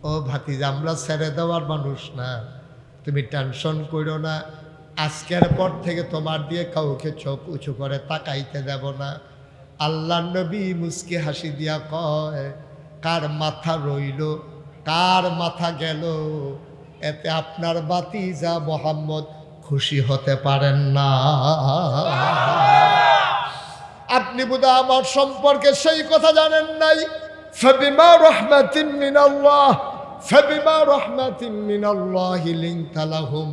ও ভাতিজা, আমরা ছেড়ে দেওয়ার মানুষ না, তুমি টেনশন করো না। আজকের পর থেকে তোমার দিয়ে কাউকে চোখ উঁচু করে তাকাইতে দেব না। আল্লাহর নবী মুস্কি হাসি দিয়া কয়, কার মাথা রইল কার মাথা গেল, এতে আপনার ভাতিজা মুহাম্মদ খুশি হতে পারেন না। আপনি বোধহয় আমার সম্পর্কে সেই কথা জানেন নাই। فبما رحمة من الله فبما رحمة من الله لنت لهم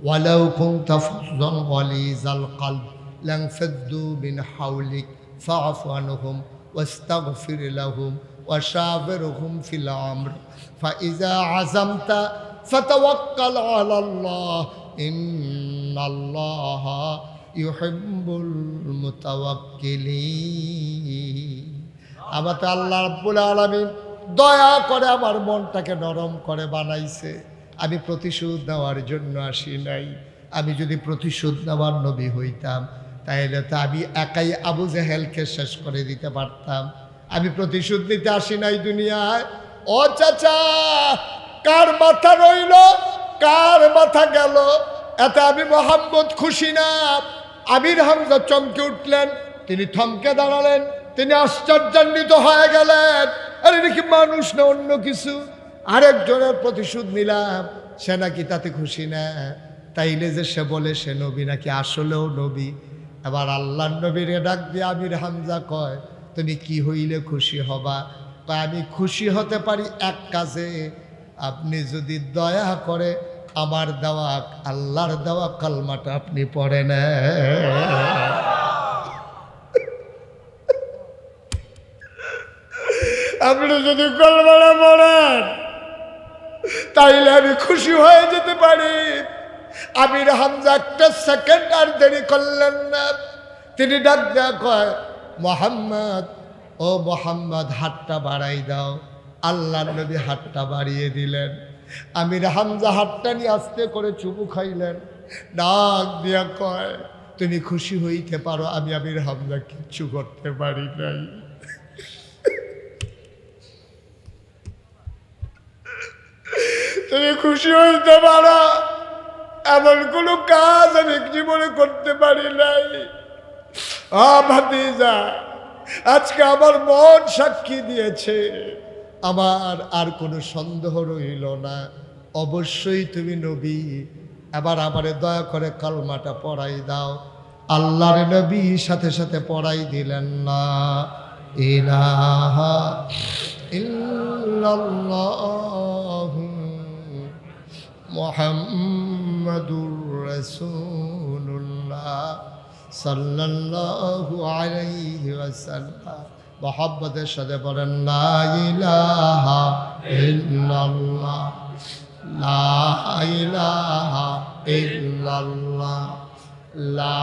ولو كنت فظا غليظ القلب لانفضوا من حولك فاعف عنهم واستغفر لهم وشاورهم في الأمر فإذا عزمت فتوكل على الله إن الله يحب المتوكلين আমার তো আল্লাহ রাব্বুল আলামিন দয়া করে আমার মনটাকে নরম করে বানাইছে। আমি প্রতিশোধ নেওয়ার জন্য আসি নাই। আমি যদি প্রতিশোধ নেওয়ার নবী হইতাম তাহলে তো আমি একাই আবু জেহেলকে শেষ করে দিতে পারতাম। আমি প্রতিশোধ নিতে আসি নাই দুনিয়ায়। ও চাচা, কার মাথা রইল কার মাথা গেল এতে আমি মোহাম্মদ খুশি না। আমির হামজা চমকে উঠলেন, তিনি থমকে দাঁড়ালেন, তিনি আশ্চর্যান্বিত হয়ে গেলেন। আরে নাকি মানুষ না অন্য কিছু, আরেকজনের প্রতিশোধ নিলাম, সে নাকি তাতে খুশি না। তাইলে যে সে বলে সে নবী নাকি আসলেও নবী। এবার আল্লাহর নবীরে ডাক দিয়ে আমির হামজা কয়, তুমি কি হইলে খুশি হবা? কয়, আমি খুশি হতে পারি এক কাজে, আপনি যদি দয়া করে আমার দেওয়া আল্লাহর দেওয়া কালমাটা আপনি পড়েন। আপনি যদি কালমাটা পড়েন তাইলে আমি খুশি হয়ে যেতে পারি। আমির হামজা একটা সেকেন্ড আর দেরি করলেন না, তিনি ডাক দেয়া কয়, মোহাম্মদ, ও মোহাম্মদ, হাতটা বাড়াই দাও। আল্লাহর নবী হাতটা বাড়িয়ে দিলেন। আমির হামজা হাতটা নিয়ে আস্তে করে চুমু খাইলেন। ডাক দিয়া কয়, তুমি খুশি হইতে পারো, আমি আমির হামজা কিচ্ছু করতে পারি নাই। তুমি খুশি হইতে পারো, এমন কোনো কাজ আমি জীবনে করতে পারি নাই। ভাতিজা, আজকে আমার মন সাক্ষী দিয়েছে, আমার আর কোনো সন্দেহ রইল না, অবশ্যই তুমি নবী। এবার আমারে দয়া করে কালমাটা পড়াই দাও। আল্লাহর নবী সাথে সাথে পড়াই দিলেন, না ইলাহা ইল্লাল্লাহু মুহাম্মাদুর রাসূলুল্লাহ সাল্লাল্লাহু আলাইহি ওয়াসাল্লাম। মোহাম্মদের সাথে বলেন, লা ইলাহা ইল্লাল্লাহ, লা ইলাহা ইল্লাল্লাহ, লা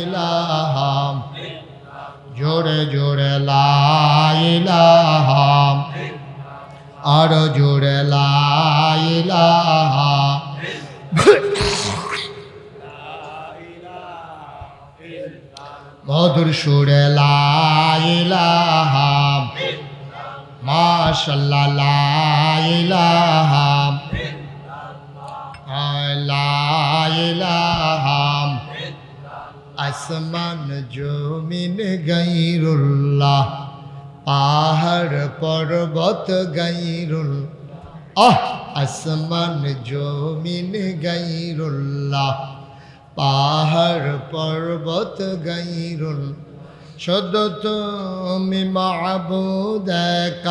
ইলাহা, জোরে জোরে লা ইলাহা, আর জোরে লা ইলাহা, মধুর সুরে লা ইলাহা, মাশাআল্লাহ লা ইলাহা, লা ইলাহা, আসমান জমিন গায়রুল্লাহ, পাহাড় পর্বত গায়রুল্লাহ, আসমান জমিন গায়রুল্লাহ, পাহাড় পর্বত গায়রুল, শুধু তুমি মাবুদ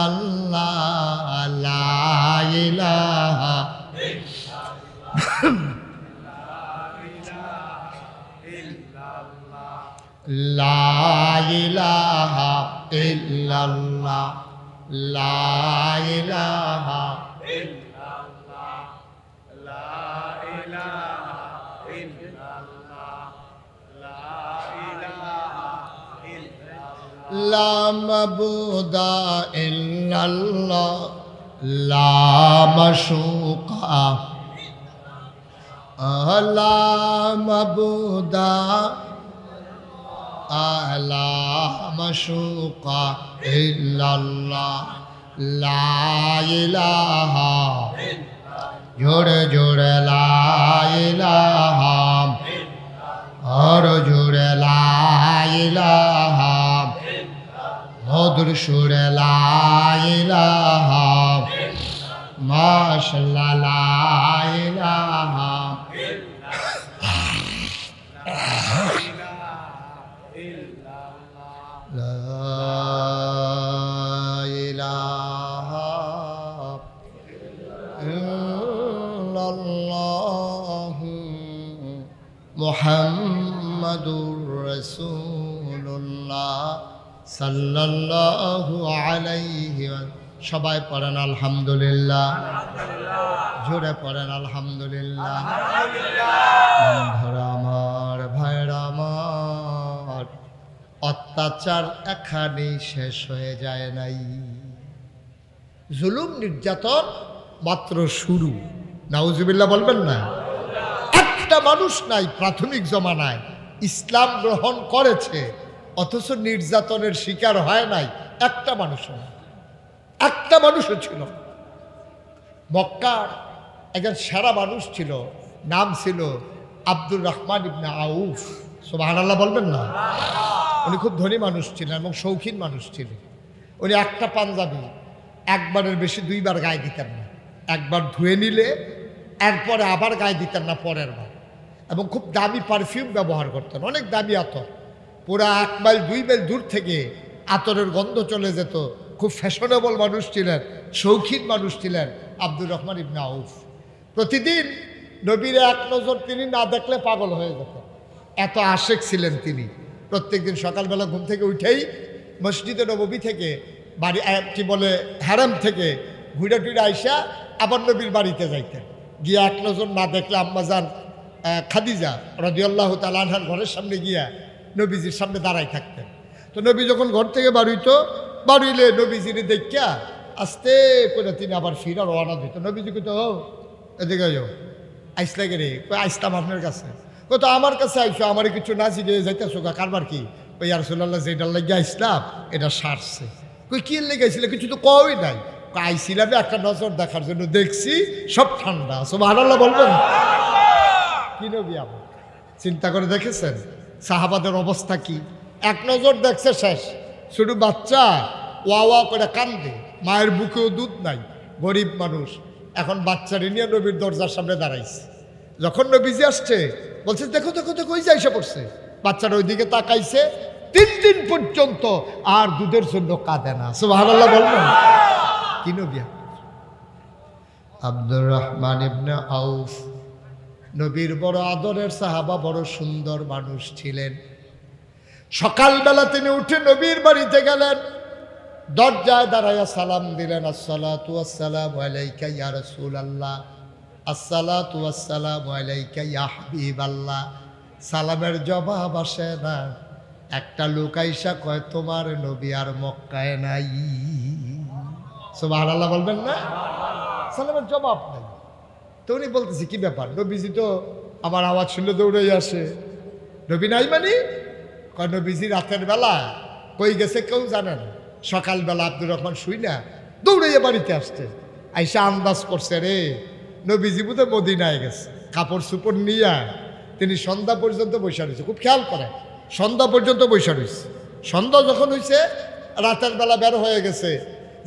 আল্লাহ, লা ইলাহা লা ইলাহা ইল্লাল্লাহ, লা ইলাহা ইল্লাল্লাহ, লা ইলাহা ইল্লাল্লাহ, লা ইলাহা ইল্লাল্লাহ, লা মাবুদা ইল্লাল্লাহ, লা মাশুকা, লা মাবুদা, লা মাশুকা ইল্লাল্লাহ, লা ইলাহা, জোরে জোরে লা ইলাহা, আর জোরে লা ইলাহা, মধুর সুরে লা ইলাহা, মাশাআল্লাহ লা ইলাহা, লা ইলাহা মুহাম্মাদুর রাসূলুল্লাহ সাল্লাল্লাহু আলাইহি সবাই পড়েন আলহামদুলিল্লাহ, জোরে পড়েন আলহামদুলিল্লাহ। বন্ধুরা আমার, ভাইরা আমার, অত্যাচার এখানেই শেষ হয়ে যায় নাই। জুলুম নির্যাতন মাত্র শুরু। নাউজুবিল্লাহ বলবেন না? একটা মানুষ নাই প্রাথমিক জমানায় ইসলাম গ্রহণ করেছে অথচ নির্যাতনের শিকার হয় নাই, একটা মানুষও না, একটা মানুষও ছিল। মক্কার একজন সেরা মানুষ ছিল, নাম ছিল আব্দুর রহমান ইবনে আউফ। সুবহানাল্লাহ বলবেন না? উনি খুব ধনী মানুষ ছিলেন এবং শৌখিন মানুষ ছিলেন। উনি একটা পাঞ্জাবি একবারের বেশি দুইবার গায়ে দিতেন না, একবার ধুয়ে নিলে এরপরে আবার গায়ে দিতেন না পরের বার, এবং খুব দামি পারফিউম ব্যবহার করতেন, অনেক দামি আতর। পুরা 1 মাইল 2 মাইল দূর থেকে আতরের গন্ধ চলে যেত। খুব ফ্যাশনেবল মানুষ ছিলেন, শৌখিন মানুষ ছিলেন আব্দুর রহমান ইবনে আউফ। প্রতিদিন নবীর এক নজর তিনি না দেখলে পাগল হয়ে যেতেন, এত আশেক ছিলেন তিনি। প্রত্যেকদিন সকালবেলা ঘুম থেকে উঠেই মসজিদে নববী থেকে বাড়ি কি বলে হারাম থেকে ঘুরে টুরে আইসা আবার নবীর বাড়িতে যাইতেন। গিয়া এক নজর না দেখলে আম্মাজান খাদিজা রাদিয়াল্লাহু তাআলা আনহার ঘরের সামনে গিয়া নবীজির সামনে দাঁড়াই থাকতেন। তো নবী যখন ঘর থেকে বাড়িলে নবীজিরে দেখিয়া আস্তে করে তিনি আবার ফিরা রওনা দিত। নবীজি কইতো, ও এদিকে যাও, আইসলা গে রে? আইসলাম আপনার কাছে। তো আমার কাছে আইসো, আমার কিছু না জিগে যাইতেছো কারবার কি? ওই ইয়া রাসূলুল্লাহ যেটার লাগিয়ে আইসলাম এটা সারছে। কই কি লেগে আইছিলে? কিছু তো কই নাই। আইছিলাম একটা নজর দেখার জন্য, দেখছি সব ঠান্ডা। সুবহানাল্লাহ বলবেন? কি নবী আমার চিন্তা করে দেখেছেন সাহাবাদের অবস্থা কি? এক নজর দেখছে শেষ। শুধু বাচ্চা ওয়া ওয়া করে কান্দে, মায়ের বুকেও দুধ নাই, গরিব মানুষ। এখন বাচ্চারে নিয়ে নবীর দরজার সামনে দাঁড়াইছে। যখন নবীজি আসছে বলছে, দেখো দেখো দেখো, ওই যে এসে পড়ছে। বাচ্চারা ওইদিকে তাকাইছে, 3 দিন পর্যন্ত আর দুধের জন্য কাঁদে না। সুবহানাল্লাহ বলবেন? কি নবী? আব্দুর রহমান ইবনে আউফ নবীর বড় আদরের সাহাবা, বড় সুন্দর মানুষ ছিলেন। সকালবেলা তিনি উঠে নবীর বাড়িতে গেলেন, দরজায় দাঁড়াইয়া সালাম দিলেন, আসসালাতু ওয়াসসালামু আলাইকা ইয়া রাসূলুল্লাহ, আসসালাতু ওয়াসসালামু আলাইকা ইয়া হাবিবাল্লাহ। সালামের জবাব আসে না। একটা লোক আইসা কয়, তোমার নবী আর মক্কায় নাই। সুবহানাল্লাহ বলবেন না? সালামের জবাব নাই। তো উনি বলতেছে, কি ব্যাপার? নবীজি তো আমার আওয়াজ শুনলে দৌড়ে আসে। নবী নাই মানে? কয়, নবীজি রাতের বেলা কই গেছে কেউ জানে না। সকালবেলা আব্দুর রহমান শুই না দৌড়াইয়া বাড়িতে আসছে, আইসা আন্দাজ করছে রে নবীজি বুঝে মদিনায় গেছে। কাপড় চুপড় নিয়া তিনি সন্ধ্যা পর্যন্ত বৈশা রয়েছে। খুব খেয়াল করে, সন্ধ্যা পর্যন্ত বৈশা রয়েছে। সন্ধ্যা যখন হয়েছে, রাতের বেলা বের হয়ে গেছে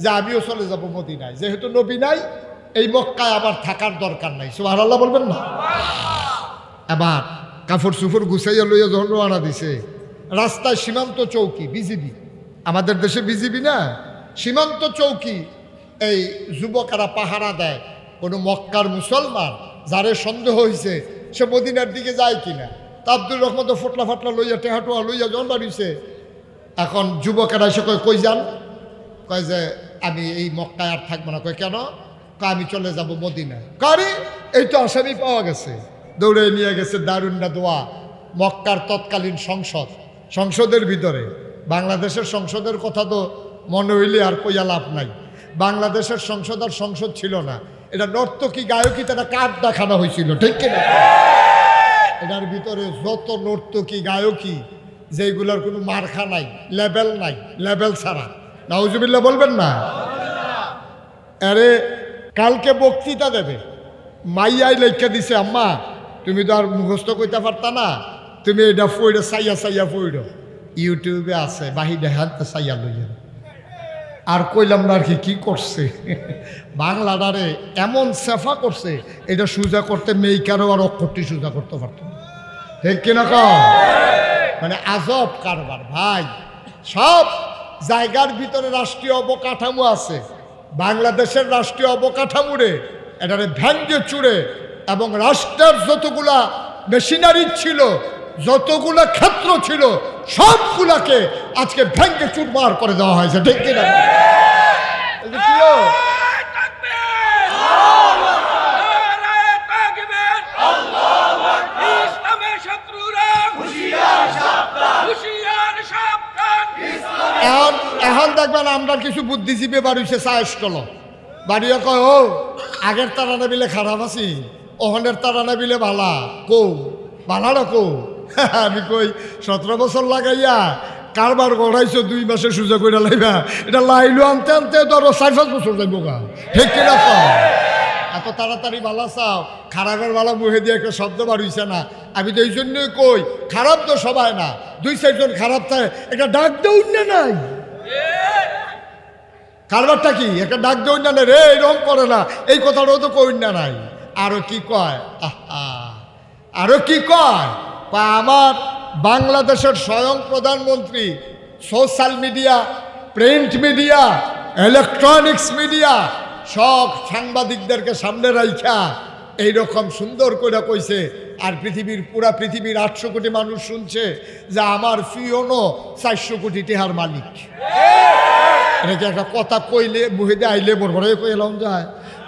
যে আমিও চলে যাব মদিনায়, যেহেতু নবী নাই, এই মক্কায় আবার থাকার দরকার নাই। সুবহানাল্লাহ বলবেন না? এবার কাপড় চুপড় গুছাইয়া লইয়া যখন রওনা দিছে, রাস্তায় সীমান্ত চৌকি, বিজিবি, আমাদের দেশে বিজিবি না, সীমান্ত চৌকি, এই যুবকেরা পাহারা দেয়। কোনো মক্কার মুসলমান যারে সন্দেহ হয়েছে সে মদিনার দিকে যায় কিনা। তা আব্দুর রহমান তো ফটলা ফাটলা লইয়া টেহাটোয়া লইয়া যখন বাড়িছে, এখন যুবকেরা এসে কয়, কই যান? কয় যে আমি এই মক্কায় আর থাকবো না। কয় কেন? আমি চলে যাব মদিনায়। কারে? এই তো আসামি পাওয়া গেছে। দৌড়ে নিয়ে গেছে দারুন্না দোয়া, মক্কার তৎকালীন সংসদের ভিতরে। বাংলাদেশের সংসদের কথা তো মনে হইলে আর কইয়া লাভ নাই। বাংলাদেশের সংসদ আর সংসদ ছিল না, এটা নর্তকী গায়কী, তারা কাঠ দেখানো হয়েছিল, ঠিক কিনা? এটার ভিতরে যত নর্তকী গায়কী, যেগুলোর কোনো মার্কা নাই, লেবেল নাই, লেবেল ছাড়া। নাউজুবিল্লাহ বলবেন না? আরে কালকে বক্তৃতা দেবে, মাইয়াই লেখা দিছে, আম্মা তুমি তো আর মুখস্থ করতে পারতা না, তুমি এটা ফইড়ো, সাইয়া সাইয়া ফইড়ো। ইউটিউবে আছে, বাহিরে হাতে সাইয়া লইয়া। আর কইলাম না আর কি করছে, বাংলাটারে এমন সেফা করছে, এটা সোজা করতে মেইকারও আর অক্ষরটি সোজা করতে পারত না, ঠিক কিনা? মানে আজব কারবার ভাই। সব জায়গার ভিতরে রাষ্ট্রীয় অবকাঠামো আছে, বাংলাদেশের রাষ্ট্রীয় অবকাঠামোরে এটারে ভেঙ্গে চুড়ে এবং রাষ্ট্রের যতগুলা মেশিনারি ছিল, যতগুলো ক্ষেত্র ছিল সবগুলাকে আজকে ভেঙ্গে চুরমার করে দেওয়া হয়েছে। ঠিক কিনা? এখন দেখবেন আমরা কিছু বুদ্ধিজীবী বাড়িছে চায়স্টল বাড়িও কয়, ও আগের তারা নেবিলে খারাপ আছি, ওহনের তারা নেবিলে ভালা কৌ ভালা না কৌ। আমি কই 17 বছর লাগাইয়া কারবার গড়াইছো 2 মাসে সুযোগ করে লাইবা, এটা লাইলো আনতে আনতে ধরো 4-5 বছর যাইব গা। ঠিক কিনা? এত তাড়াতাড়ি ভালা চাও, খারাপের ভালা মুহে দিয়ে একটা শব্দ বাড়িছে না। আমি তো এই জন্যই কই, খারাপ তো সবাই না, 2-4 জন খারাপ থাকে, একটা ডাক দেউন না নাই। কারবারটা কি? একটা ডাক দেউন না রে, এরকম করে না, এই কথাটাও তো কইন না নাই। আরো কি কয়, আরো কি কয়, আমার বাংলাদেশের স্বয়ং প্রধানমন্ত্রী social media, print media, electronics media সব সাংবাদিকদেরকে সামনে রাইখা এইরকম সুন্দর করে কইছে। আর পুরা পৃথিবীর 800 কোটি মানুষ শুনছে যে আমার ফিওনো 400 কোটি টেহার মালিক। এটাকে একটা কথা কইলে মুহিদে আইলে বড় কইলাম যায়,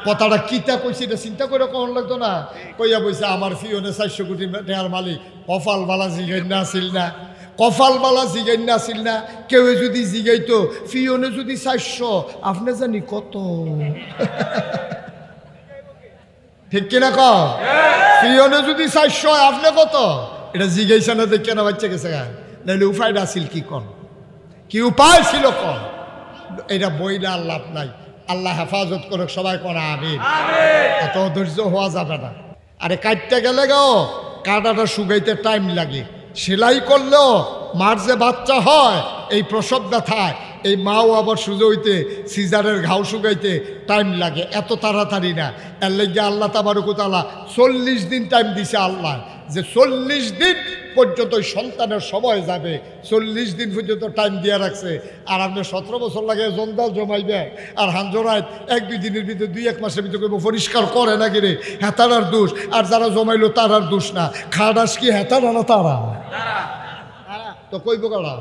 কথাটা কিতা কইছি এটা চিন্তা করে কখন লাগতো না। কইয়া বইছে আমার ফিওনে 400 কোটি টেহার মালিক। কপাল বালা জিগাইন না আসিল না, কপাল বালা জিগাইন না আসিল না। কেউ যদি জিগাইতো ফিওনে যদি 400, আপনি জানি কত। ঠিক কিনা ক? ফিওনে যদি 400 আপনি কত, এটা জিগাইছে না দেখে না বাচ্চা গেছে গা। নাহলে উপায়টা আসিল কি কন, কি উপায় ছিল কন? এটা বইলে আর লাভ নাই। আল্লাহ হেফাজত করুক, সবাই করা আমিন। এত ধৈর্য হওয়া যাবে না। আরে কাটতে গেলে গো কাটাটা শুকাইতে টাইম লাগে, সেলাই করলেও মার যে বাচ্চা হয় এই প্রসব ব্যথায় এই মাও আবার সুজো হইতে সিজারের ঘাও শুকাইতে টাইম লাগে, এত তাড়াতাড়ি না। এর লেগে আল্লাহ তাবারক ওয়া তাআলা 40 দিন টাইম দিছে আল্লাহ, যে 40 দিন পর্যন্ত সন্তানের সময় যাবে, 40 দিন পর্যন্ত টাইম দিয়ে রাখছে। আর আপনি 17 বছর লাগে জঞ্জাল জমাইবে আর হাঞ্জরায় 1-2 দিনের ভিতরে 2-1 মাসের ভিতরে কইব পরিষ্কার করে না কিরে, হেতারার দোষ। আর যারা জমাইলো তারার দোষ না, খাডাস কি হেতারা না তারা তো কইব গাড়া,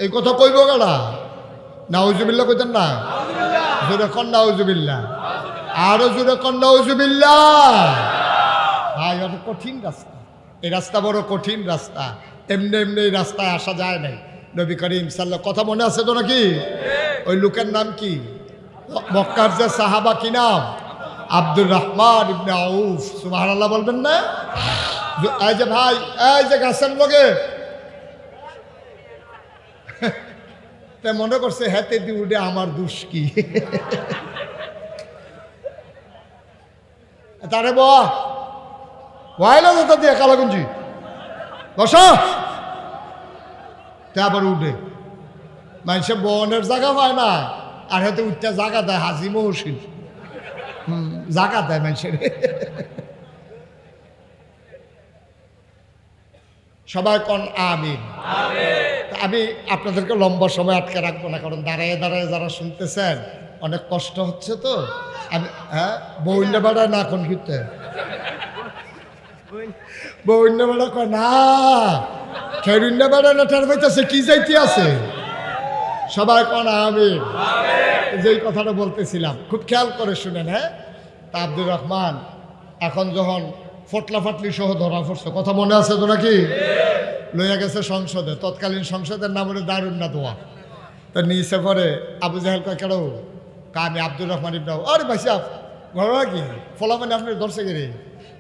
এই কথা কইব গাড়া। নাউজুবিল্লাহ কইতেন না? জোরে কন নাউজুবিল্লাহ, আরো জোরে কন নাউজুবিল্লাহ। ভাই এটা কঠিন রাস্তা, এই রাস্তা বড় কঠিন রাস্তা, এমনি এমনি এই রাস্তায় আসা যায় নাই। নবী করিম সাল্লাল্লাহু, কথা মনে আছে তো নাকি? ওই লোকের নাম কি? মক্কার যে সাহাবা, কি নাম? আব্দুর রহমান ইবনে আউফ। সুবহানাল্লাহ বলবেন না? এই যে ভাই, এই যে গাছের লগে তা মনে করছে হাতে দি উঠে আমার দোষ কি? তারে বাইলা যেতে দিয়ে কালাগঞ্জি বসা, তা আবার উঠে মানুষে বনের জায়গা পায় না, আর হাতে উঠতে জায়গা দেয় হাজি মহসিন, জায়গা দেয় মানুষের। সবাই কন আমিন। আমি আপনাদেরকে লম্বা সময় আটকে রাখবো না, কারণ দাঁড়ায় দাঁড়ায় যারা শুনতেছেন অনেক কষ্ট হচ্ছে তো। আমি বৌন্য বেড়ায় না কোন ঘুরতে, বৌন্য বেড়া কয় না, খেরুন্য বেড়ায় না, টের পাইতেছে কি যাইতে আছে। সবাই কন আমিন। যেই কথাটা বলতেছিলাম খুব খেয়াল করে শুনেন। হ্যাঁ, তা আব্দুর রহমান এখন যখন ফটলা ফাটলি সহ ধরা পড়ছে, কথা মনে আছে তো নাকি? লইয়া গেছে সংসদে, তৎকালীন সংসদের নাম হলো দারুন্না দোয়া। তো নিচে পরে আবু জাহেল কয় কেন? আমি আব্দুর রহমান ইবনে আউফ। আরে ভাই সাহেব ঘটনা কি? ফলা মানে আপনি ধরছে গেলে?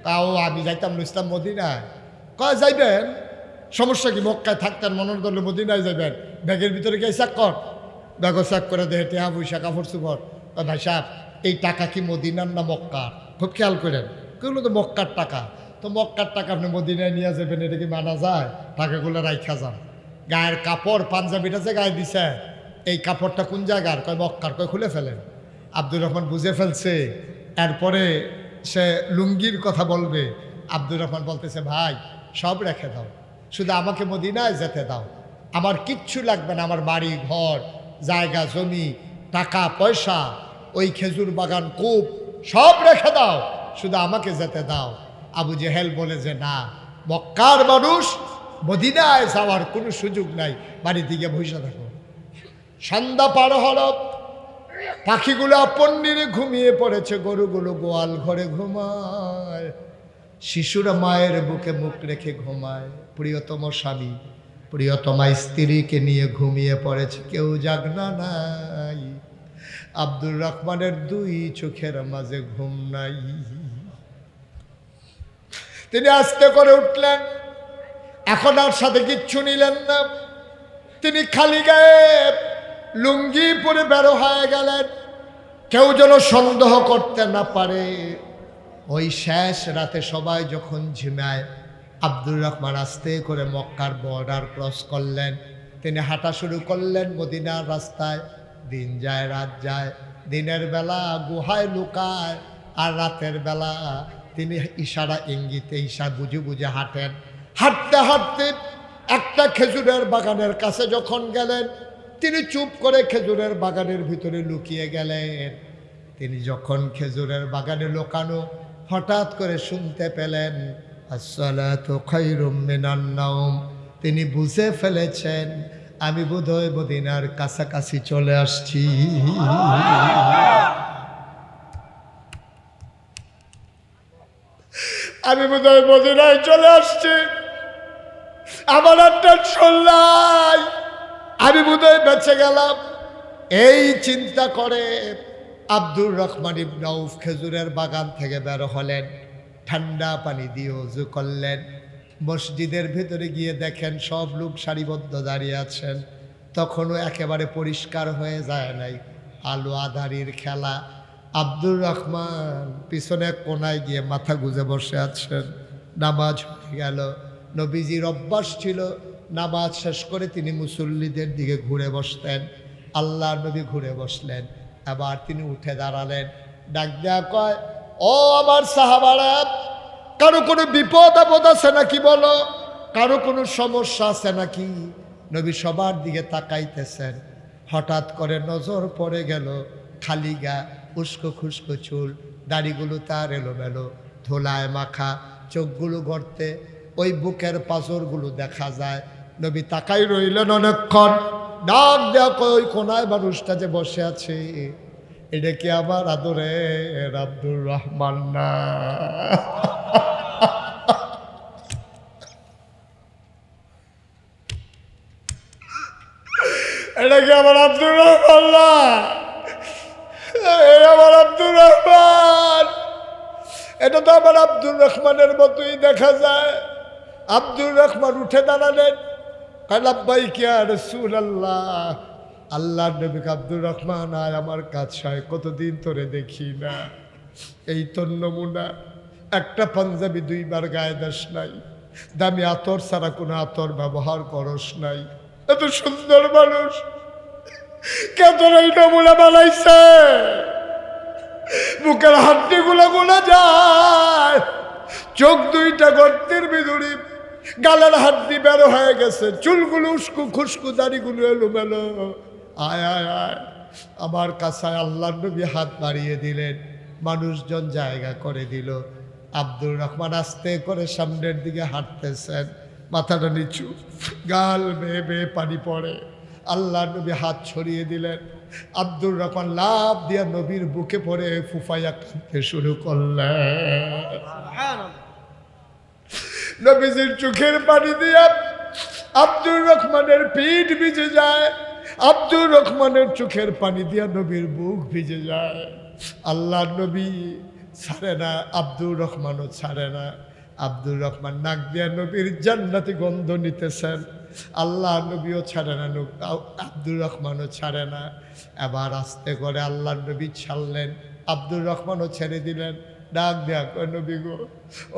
তাও আমি যাইতাম ইসলাম মদিনায়। কয় যাইবেন, সমস্যা কি? মক্কায় থাকতেন, মনের দলে মদিনায় যাইবেন, ব্যাগের ভিতরে গিয়ে চেক কর। ব্যাগও চেক করে দেহে টেহা পয়সা কাপড় চুপড়। ভাই সাহেব এই টাকা কি মদিনার না মক্কার? খুব খেয়াল করেন, কেউ তো মক্কার টাকা। তো মক্কার টাকা আপনি মদিনায় নিয়ে যাবেন, এটা কি মানা যায়? টাকাগুলো রাইখা যান। গায়ের কাপড় পাঞ্জাবিটা যে গায়ে দিছে, এই কাপড়টা কোন জায়গার? কয় মক্কার। কয় খুলে ফেলেন। আব্দুর রহমান বুঝে ফেলছে, এরপরে সে লুঙ্গির কথা বলবে। আব্দুর রহমান বলতেছে ভাই সব রেখে দাও, শুধু আমাকে মদিনায় যেতে দাও, আমার কিচ্ছু লাগবে না, আমার বাড়ি ঘর জায়গা জমি টাকা পয়সা ওই খেজুর বাগান কূপ সব রেখে দাও, শুধু আমাকে যেতে দাও। আবু জেহেল বলে যে না, মক্কার মানুষ মদিনায় যাওয়ার কোনো সুযোগ নাই, বাড়ি থেকে বসে থাকো। সন্ধ্যা পার হল, পাখিগুলো আপন নিরে ঘুমিয়ে পড়েছে, গরুগুলো গোয়াল ঘরে ঘুমায়, শিশুরা মায়ের বুকে মুখ রেখে ঘুমায়। প্রিয়তম স্বামী প্রিয়তমা স্ত্রীকে নিয়ে ঘুমিয়ে পড়েছে, কেউ জাগনা নাই। আব্দুর রহমানের দুই চোখের মাঝে ঘুম নাই। তিনি আস্তে করে উঠলেন, এখন আর সাথে কিচ্ছু নিলেন না। তিনি খালি গায়ে লুঙ্গি পরে বেরো হয়ে গেলেন, কেউ যেন সন্দেহ করতে না পারে। ওই শেষ রাতে সবাই যখন ঝিমায়, আব্দুর রহমান আস্তে করে মক্কার বর্ডার ক্রস করলেন। তিনি হাঁটা শুরু করলেন মদিনার রাস্তায়। দিন যায় রাত যায়, দিনের বেলা গুহায় লুকায়, আর রাতের বেলা তিনি ইশারা ইঙ্গিতে বুঝে বুঝে হাঁটেন। হাঁটতে হাঁটতে একটা খেজুরের বাগানের কাছে যখন গেলেন, তিনি চুপ করে খেজুরের বাগানের ভিতরে লুকিয়ে গেলেন। তিনি যখন খেজুরের বাগানে লুকানো, হঠাৎ করে শুনতে পেলেন আসসালাতু খায়রুম মিনান নাওম। তিনি বুঝে ফেলেছেন আমি বোধহয় মদিনার কাছাকাছি চলে আসছি। আমি বোধহয় মদিনায় চলে আসছি, আমার আর টেনশন নাই, আমি বোধহয় বেঁচে গেলাম। এই চিন্তা করে আব্দুর রহমান ইবনে আউফ খেজুরের বাগান থেকে বের হলেন, ঠান্ডা পানি দিয়ে ওযু করলেন। মসজিদের ভেতরে গিয়ে দেখেন সব লোক সারিবদ্ধ দাঁড়িয়ে আছেন। তখনও একেবারে পরিষ্কার হয়ে যায় নাই, আলো আধারির খেলা। আব্দুর রহমান পিছনে কোনায় গিয়ে মাথা গুজে বসে আছেন। নামাজ হয়ে গেল। নবীজির অভ্যাস ছিল নামাজ শেষ করে তিনি মুসল্লিদের দিকে ঘুরে বসতেন। আল্লাহ নবী ঘুরে বসলেন, আবার তিনি উঠে দাঁড়ালেন, ডাক দেয়া কয়, ও আমার সাহাবারা, কারো কোনো বিপদ আপদ আছে নাকি বলো, কারো কোনো সমস্যা আছে নাকি? নবী সবার দিকে তাকাইতেছেন। হঠাৎ করে নজর পড়ে গেল খালি গা, উস্কো খুস্কো চুল, দাড়িগুলো তার এলোমেলো, ধোলায় মাখা, চোখগুলো গর্তে, ওই বুকের পাঁজরগুলো দেখা যায়। নবী তাকাই রইলেন অনেকক্ষণ। ডাক দেয়া কয়, ওই কোনায় মানুষটা যে বসে আছে, এটা কি আমার আদরের আব্দুর রহমান না? এটা কি আমার আব্দুর রহমান না? আমার আব্দুর রহমান, এটা তো আমার আব্দুর রহমানের মতোই দেখা যায়। আব্দুর রহমান উঠে দাঁড়ালেন, লাব্বাইক ইয়া রাসূলুল্লাহ। আল্লাহর নবী আব্দুর রহমান, আয় আমার কাছে, কতদিন তোরে দেখি না। এই তোর নমুনা, একটা পাঞ্জাবি দুইবার গায়ে দাস নাই, দামি আতর ছাড়া কোনো আতর ব্যবহার করস নাই, এত সুন্দর মানুষ কে তোর এই নমুনা বানাইছে? বুকের হাড্ডিগুলো গোলা যায়, চোখ দুইটা গর্তের ভিতরে, গালের হাড্ডি বের হয়ে গেছে, চুলগুলো উস্কু খুস্কু, দাড়িগুলো এলোমেলো। আয় আয় আয় আমার কাছে। আল্লাহর নবী হাত বাড়িয়ে দিলেন, মানুষজন জায়গা করে দিল। আব্দুর রহমান আস্তে করে সামনের দিকে হাঁটতেছেন, মাথাটা নিচু, গাল বেয়ে বেয়ে পানি পড়ে। আল্লাহর নবী হাত ছড়িয়ে দিলেন। আব্দুর রহমান লাফ দিয়া নবীর বুকে পড়ে ফুফাইয়া কাঁদতে শুরু করলেন। নবীজির চোখের পানি দিয়া আব্দুর রহমানের পিঠ ভিজে যায়, আব্দুর রহমানের চোখের পানি দিয়া নবীর বুক ভিজে যায়। আল্লাহর নবী ছাড়ে না, আব্দুর রহমানও ছাড়ে না। আব্দুর রহমান নাক দিয়া নবীর জান্নাতি গন্ধ নিতেছেন। আল্লাহ নবীও ছাড়ে না, আব্দুর রহমানও ছাড়ে না। এবার আস্তে করে আল্লাহর নবী ছাড়লেন, আব্দুর রহমানও ছেড়ে দিলেন। ডাক দেয়া কয়, নবী গো,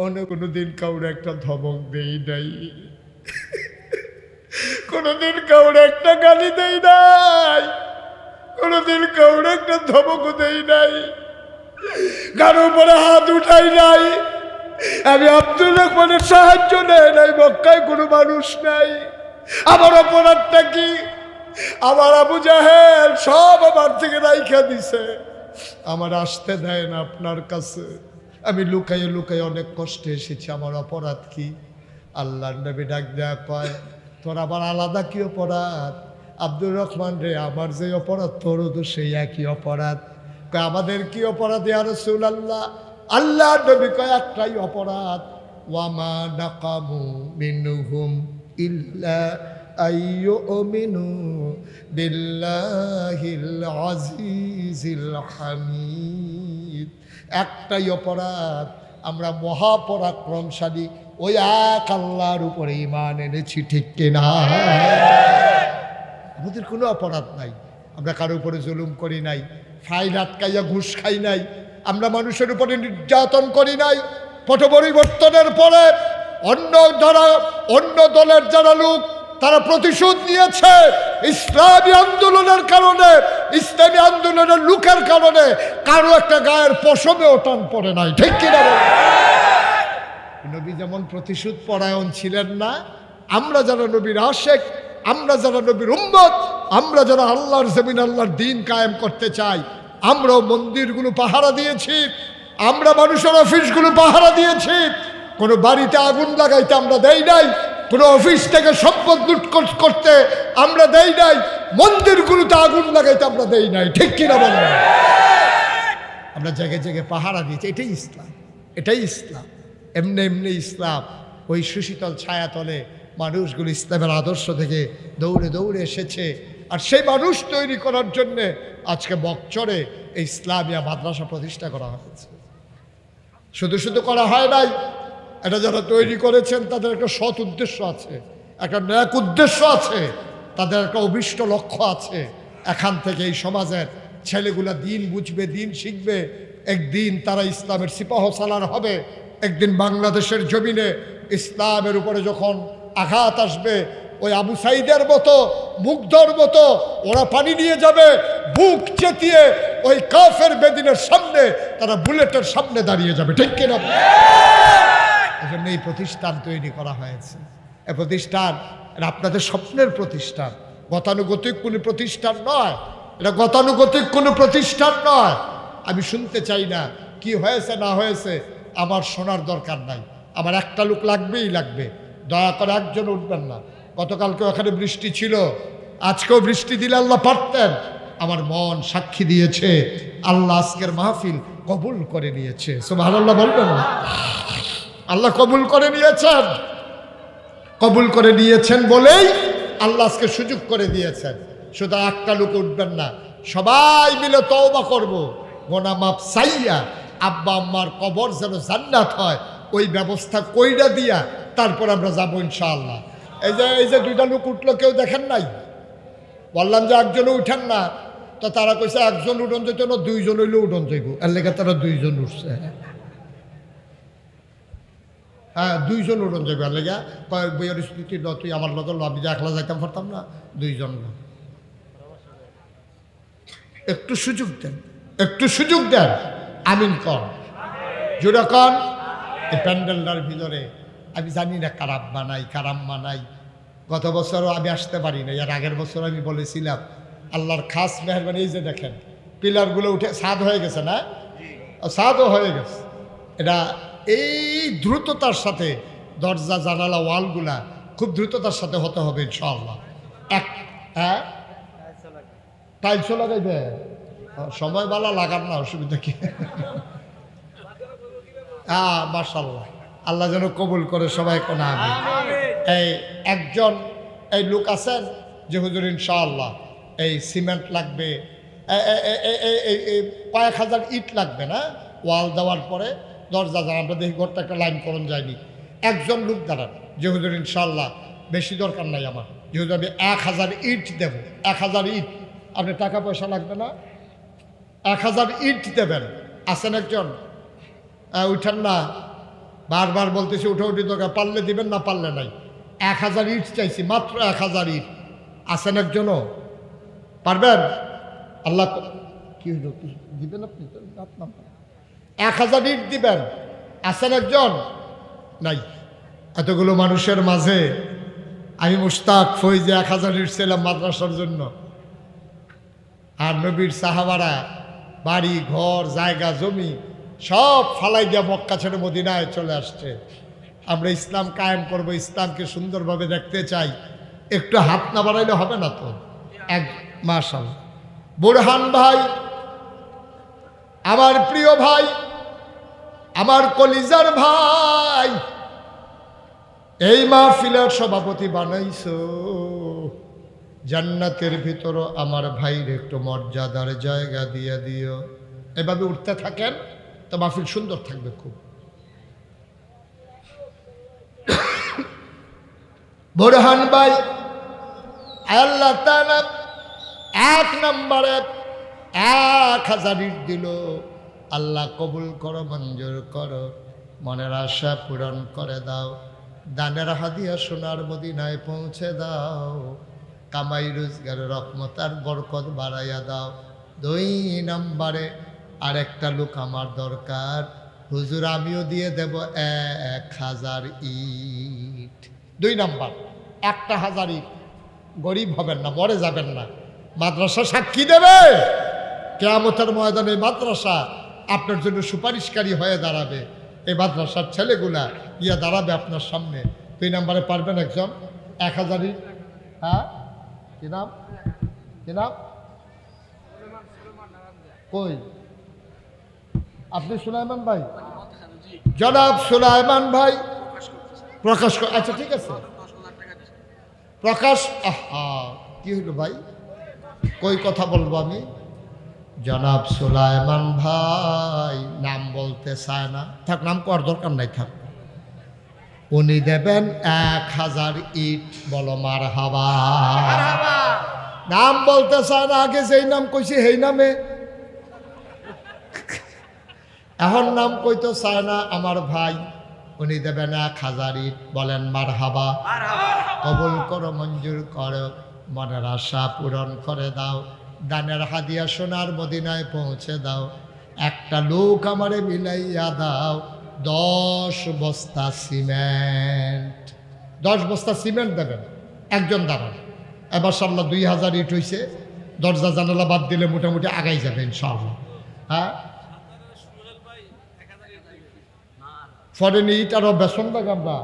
অন্য কোনোদিন কাউরে একটা ধমক দেই নাই, কোনোদিন কাউরে একটা গালি দেই নাই, কোনোদিন কাউরে একটা ধমকও দেই নাই, কারো উপরে হাত উঠাই নাই। আমি আব্দুর রহমানের সাহায্য নেই নাই, মক্কায় কোনো মানুষ নাই। আমার অপরাধটা কি? আমার আবু জাহেল সব আমার থেকে রাইখা দিছে, আমার আসতে দেয় না আপনার কাছে। আমি লুকাইয়ে লুকাইয়ে অনেক কষ্টে এসেছি, আমার অপরাধ কি? আল্লাহর নবী ডাক দেয়া কয়, তোর আবার আলাদা কি অপরাধ? আব্দুর রহমান রে, আমার যে অপরাধ তোরও তো সেই একই অপরাধ। কয় আমাদের কি অপরাধ ইয়া রাসূলুল্লাহ? আল্লাহর নবী কয় একটাই অপরাধ, ওয়ামা নাকামু মিনহুম ইল্লা আইয়ুমিনু বিল্লাহিল আজিজিল হামিদ। একটাই অপরাধ, আমরা মহাপরাক্রমশালী ওই এক আল্লাহর উপরে ঈমান এনেছি, ঠিক কিনা? আমাদের কোনো অপরাধ নাই, আমরা কারো উপরে জুলুম করি নাই, ফাইল আটকাইয়া ঘুষ খাই নাই, আমরা মানুষের উপরে নির্যাতন করি নাই। পট পরিবর্তনের পরে অন্য দলের যারা লোক তারা প্রতিশোধ নিয়েছে ইসলামী আন্দোলনের কারণে, ইসলামী আন্দোলনের লোকের কারণে। কারো একটা গায়ের পশমেও টান পড়ে নাই, ঠিক কিনা? নবী যেমন প্রতিশোধ পরায়ণ ছিলেন না, আমরা যারা নবীর আশেক, আমরা যারা নবীর উম্মত, আমরা যারা আল্লাহর জমিন আল্লাহর দ্বীন কায়েম করতে চাই, আমরাও মন্দিরগুলো পাহারা দিয়েছি, আমরা মানুষের অফিসগুলো পাহারা দিয়েছি। কোনো বাড়িতে আগুন লাগাইতে আমরা দেই নাই, কোনো অফিস থেকে সম্পদ লুট করতে আমরা দেই নাই, মন্দিরগুলোতে আগুন লাগাইতে আমরা দেই নাই, ঠিক কিনা বলেন? আমরা জায়গায় জায়গায় পাহারা দিয়েছি। এটাই ইসলাম, এটাই ইসলাম। এমনি এমনি ইসলাম ওই সুশীতল ছায়াতলে মানুষগুলো ইসলামের আদর্শ থেকে দৌড়ে দৌড়ে এসেছে। আর সেই মানুষ তৈরি করার জন্যে আজকে বকচরে এই ইসলামিয়া মাদ্রাসা প্রতিষ্ঠা করা হয়েছে। শুধু শুধু করা হয় নাই, এটা যারা তৈরি করেছেন তাদের একটা সৎ উদ্দেশ্য আছে, একটা ন্যাক উদ্দেশ্য আছে, তাদের একটা অভিষ্ট লক্ষ্য আছে। এখান থেকে এই সমাজের ছেলেগুলা দিন বুঝবে, দিন শিখবে, একদিন তারা ইসলামের সিপাহ সালার হবে। একদিন বাংলাদেশের জমিনে ইসলামের উপরে যখন আঘাত আসবে, ওই আবু সাইদের মতো, মুগ্ধর মতো ওরা পানি নিয়ে যাবে, বুক চেতিয়ে ওই কাফের বেদিনের সামনে তারা বুলেটের সামনে দাঁড়িয়ে যাবে, ঠিক কিনা? এই জন্য এই প্রতিষ্ঠান তৈরি করা হয়েছে। এই প্রতিষ্ঠান এটা আপনাদের স্বপ্নের প্রতিষ্ঠান, গতানুগতিক কোনো প্রতিষ্ঠান নয়। এটা গতানুগতিক কোনো প্রতিষ্ঠান নয়। আমি শুনতে চাই না কি হয়েছে না হয়েছে, আমার শোনার দরকার নাই। আমার একটা লোক লাগবেই লাগবে। দয়া করে একজন উঠবেন না। গতকালকে ওখানে বৃষ্টি ছিল, আজকেও বৃষ্টি দিলে আল্লাহ পারতেন। আমার মন সাক্ষী দিয়েছে, আল্লাহ আজকের মাহফিল কবুল করে নিয়েছে। সুবহানাল্লাহ বলবেন না? আল্লাহ কবুল করে নিয়েছেন, কবুল করে নিয়েছেন বলেই আল্লাহ আজকে সুযোগ করে দিয়েছেন। শুধু একটা লোক উঠবেন না, সবাই মিলে তওবা করব, গোনা মাপ চাইয়া আব্বা আম্মার কবর যেন জান্নাত হয় ওই ব্যবস্থা কইরা দিয়া তারপর আমরা যাবো ইনশাআল্লাহ। এই যে দুইটা লোক উঠলো, কেউ দেখেন নাই? বললাম যে একজনও উঠেন না, তো তারা কইছে একজন উঠন যেত না, দুইজন হইলে উঠন যাইব। এর লেগে তারা দুইজন উঠছে। হ্যাঁ, দুইজন উঠন যাইব। এর লেগে কয়েক বইয়ের স্মৃতি ন, তুই আমার লগে আমি যে একলা যাইতাম পারতাম না, দুইজন লোক। একটু সুযোগ দেন, একটু সুযোগ দেন। আমিন কন, জোরে কন। এই প্যান্ডেলটার ভিতরে আমি জানি না কারাম বানাই, কারাম বানাই। গত বছরও আমি আসতে পারি না, এর আগের বছর আমি বলেছিলাম। আল্লাহর খাস মেহরবানি, এই যে দেখেন পিলারগুলো উঠে ছাদ হয়ে গেছে না? ছাদও হয়ে গেছে। এটা এই দ্রুততার সাথে দরজা জানালা ওয়ালগুলা খুব দ্রুততার সাথে হতে হবে ইনশাআল্লাহ। হ্যাঁ, টাইলসও লাগাইবে, সময় বালা লাগার না, অসুবিধা কি? হ্যাঁ, মাশাআল্লাহ, আল্লাহ যেন কবুল করে সবাই কোন আমি। এই একজন এই লোক আছেন যে হুজুর ইনশাআল্লাহ এই সিমেন্ট লাগবে, কয়েক হাজার ইট লাগবে না ওয়াল দেওয়ার পরে দরজা জানান। আমরা দেখি ঘরটা একটা লাইন করণ যায়নি। একজন লোক দাঁড়ান যে হুজুর ইনশাআল্লাহ বেশি দরকার নাই আমার, যেহেতু আমি 1000 ইট দেব। 1000 ইট, আপনি টাকা পয়সা লাগবে না, 1000 ইট দেবেন। আছেন একজন? উঠেন না, বারবার বলতেছি উঠে উঠি দরকার, পারলে দিবেন না পারলে নাই। 1000 ইট চাইছি, মাত্র 1000 ইট। আছেন একজনও? পারবেন? আল্লাহ কি হইল, দিবেন আপনি? 1000 ইট দিবেন। আছেন একজন? নাই। এতগুলো মানুষের মাঝে আমি মুশতাক ফৈজে 1000 ইট ছিলাম মাদ্রাসার জন্য। আর নবীর সাহাবারা বাড়ি ঘর জায়গা জমি সব ফালাই দিয়া মক্কা ছেড়ে মদিনায় চলে আসছে। আমরা ইসলাম কায়েম করব, ইসলামকে সুন্দরভাবে দেখতে চাই, একটু হাত না বাড়াইলে হবে না তো। এক মাশাআল্লাহ। বুরহান ভাই, আমার প্রিয় ভাই, আমার কলিজার ভাই, এই মাহফিলের সভাপতি বানাইছো, জান্নাতের ভিতরও আমার ভাইর একটু মর্যাদার জায়গা দিয়ে দিও। এভাবে উঠতে থাকেন তো মাহফিল সুন্দর থাকবে খুব। বুরহান ভাই, আল্লাহ তাআলা 1 নম্বরে 1000 ইট দিল। আল্লাহ কবুল করো, মঞ্জুর করো, মনের আশা পূরণ করে দাও, দানের হাদিয়া সোনার মদিনায় পৌঁছে দাও, কামাই রোজগার রহমত আর বরকত বাড়াইয়া দাও। 2 নম্বরে আরেকটা লোক আমার দরকার, হুজুর আমিও দিয়ে দেব 1000 ইট। 2 নম্বর 1000 ইট। গরিব হবেন না, মরে যাবেন না, মাদ্রাসা সাক্ষী দেবে কিয়ামতের ময়দানে। মাদ্রাসা আপনার জন্য সুপারিশকারী হয়ে দাঁড়াবে। এই মাদ্রাসার ছেলেগুলা ইয়া দাঁড়াবে আপনার সামনে। 2 নম্বরে পারবেন একজন 1000 ইট? হ্যাঁ, কি নাম, কি নাম? কই আপনি? সুলাইমান ভাই, জনাব সুলাইমান ভাই প্রকাশ। আচ্ছা ঠিক আছে, প্রকাশ। আহা, কি হইল ভাই, কই কথা বলবো আমি? জনাব সুলাইমান ভাই নাম বলতে চায় না, থাক, নাম করার দরকার নাই, থাক। উনি দেবেন 1000 ইট। বলো মারহাবা। নাম বলতে চায় না, আগে যেই নাম কইছি সেই নামে, এখন নাম কইতে চায় না আমার ভাই। উনি দেবেন 1000 ইট। বলেন মারহাবা। কবুল করো, মঞ্জুর করো, মনের আশা পূরণ করে দাও, দানের হাদিয়া সোনার মদিনায় পৌঁছে দাও। একটা লোক আমারে মিলাইয়া দাও 10 বস্তা সিমেন্ট। 10 বস্তা সিমেন্ট দেবেন। একজন দাঁড়ান। এবার সাল্লাহ 2000 ইট হয়েছে। দরজা জানালা বাদ দিলে মোটামুটি আগাই যাবে ইনশাআল্লাহ। হ্যাঁ, ফরেন ইট আরো বেসন লাগাম্বা।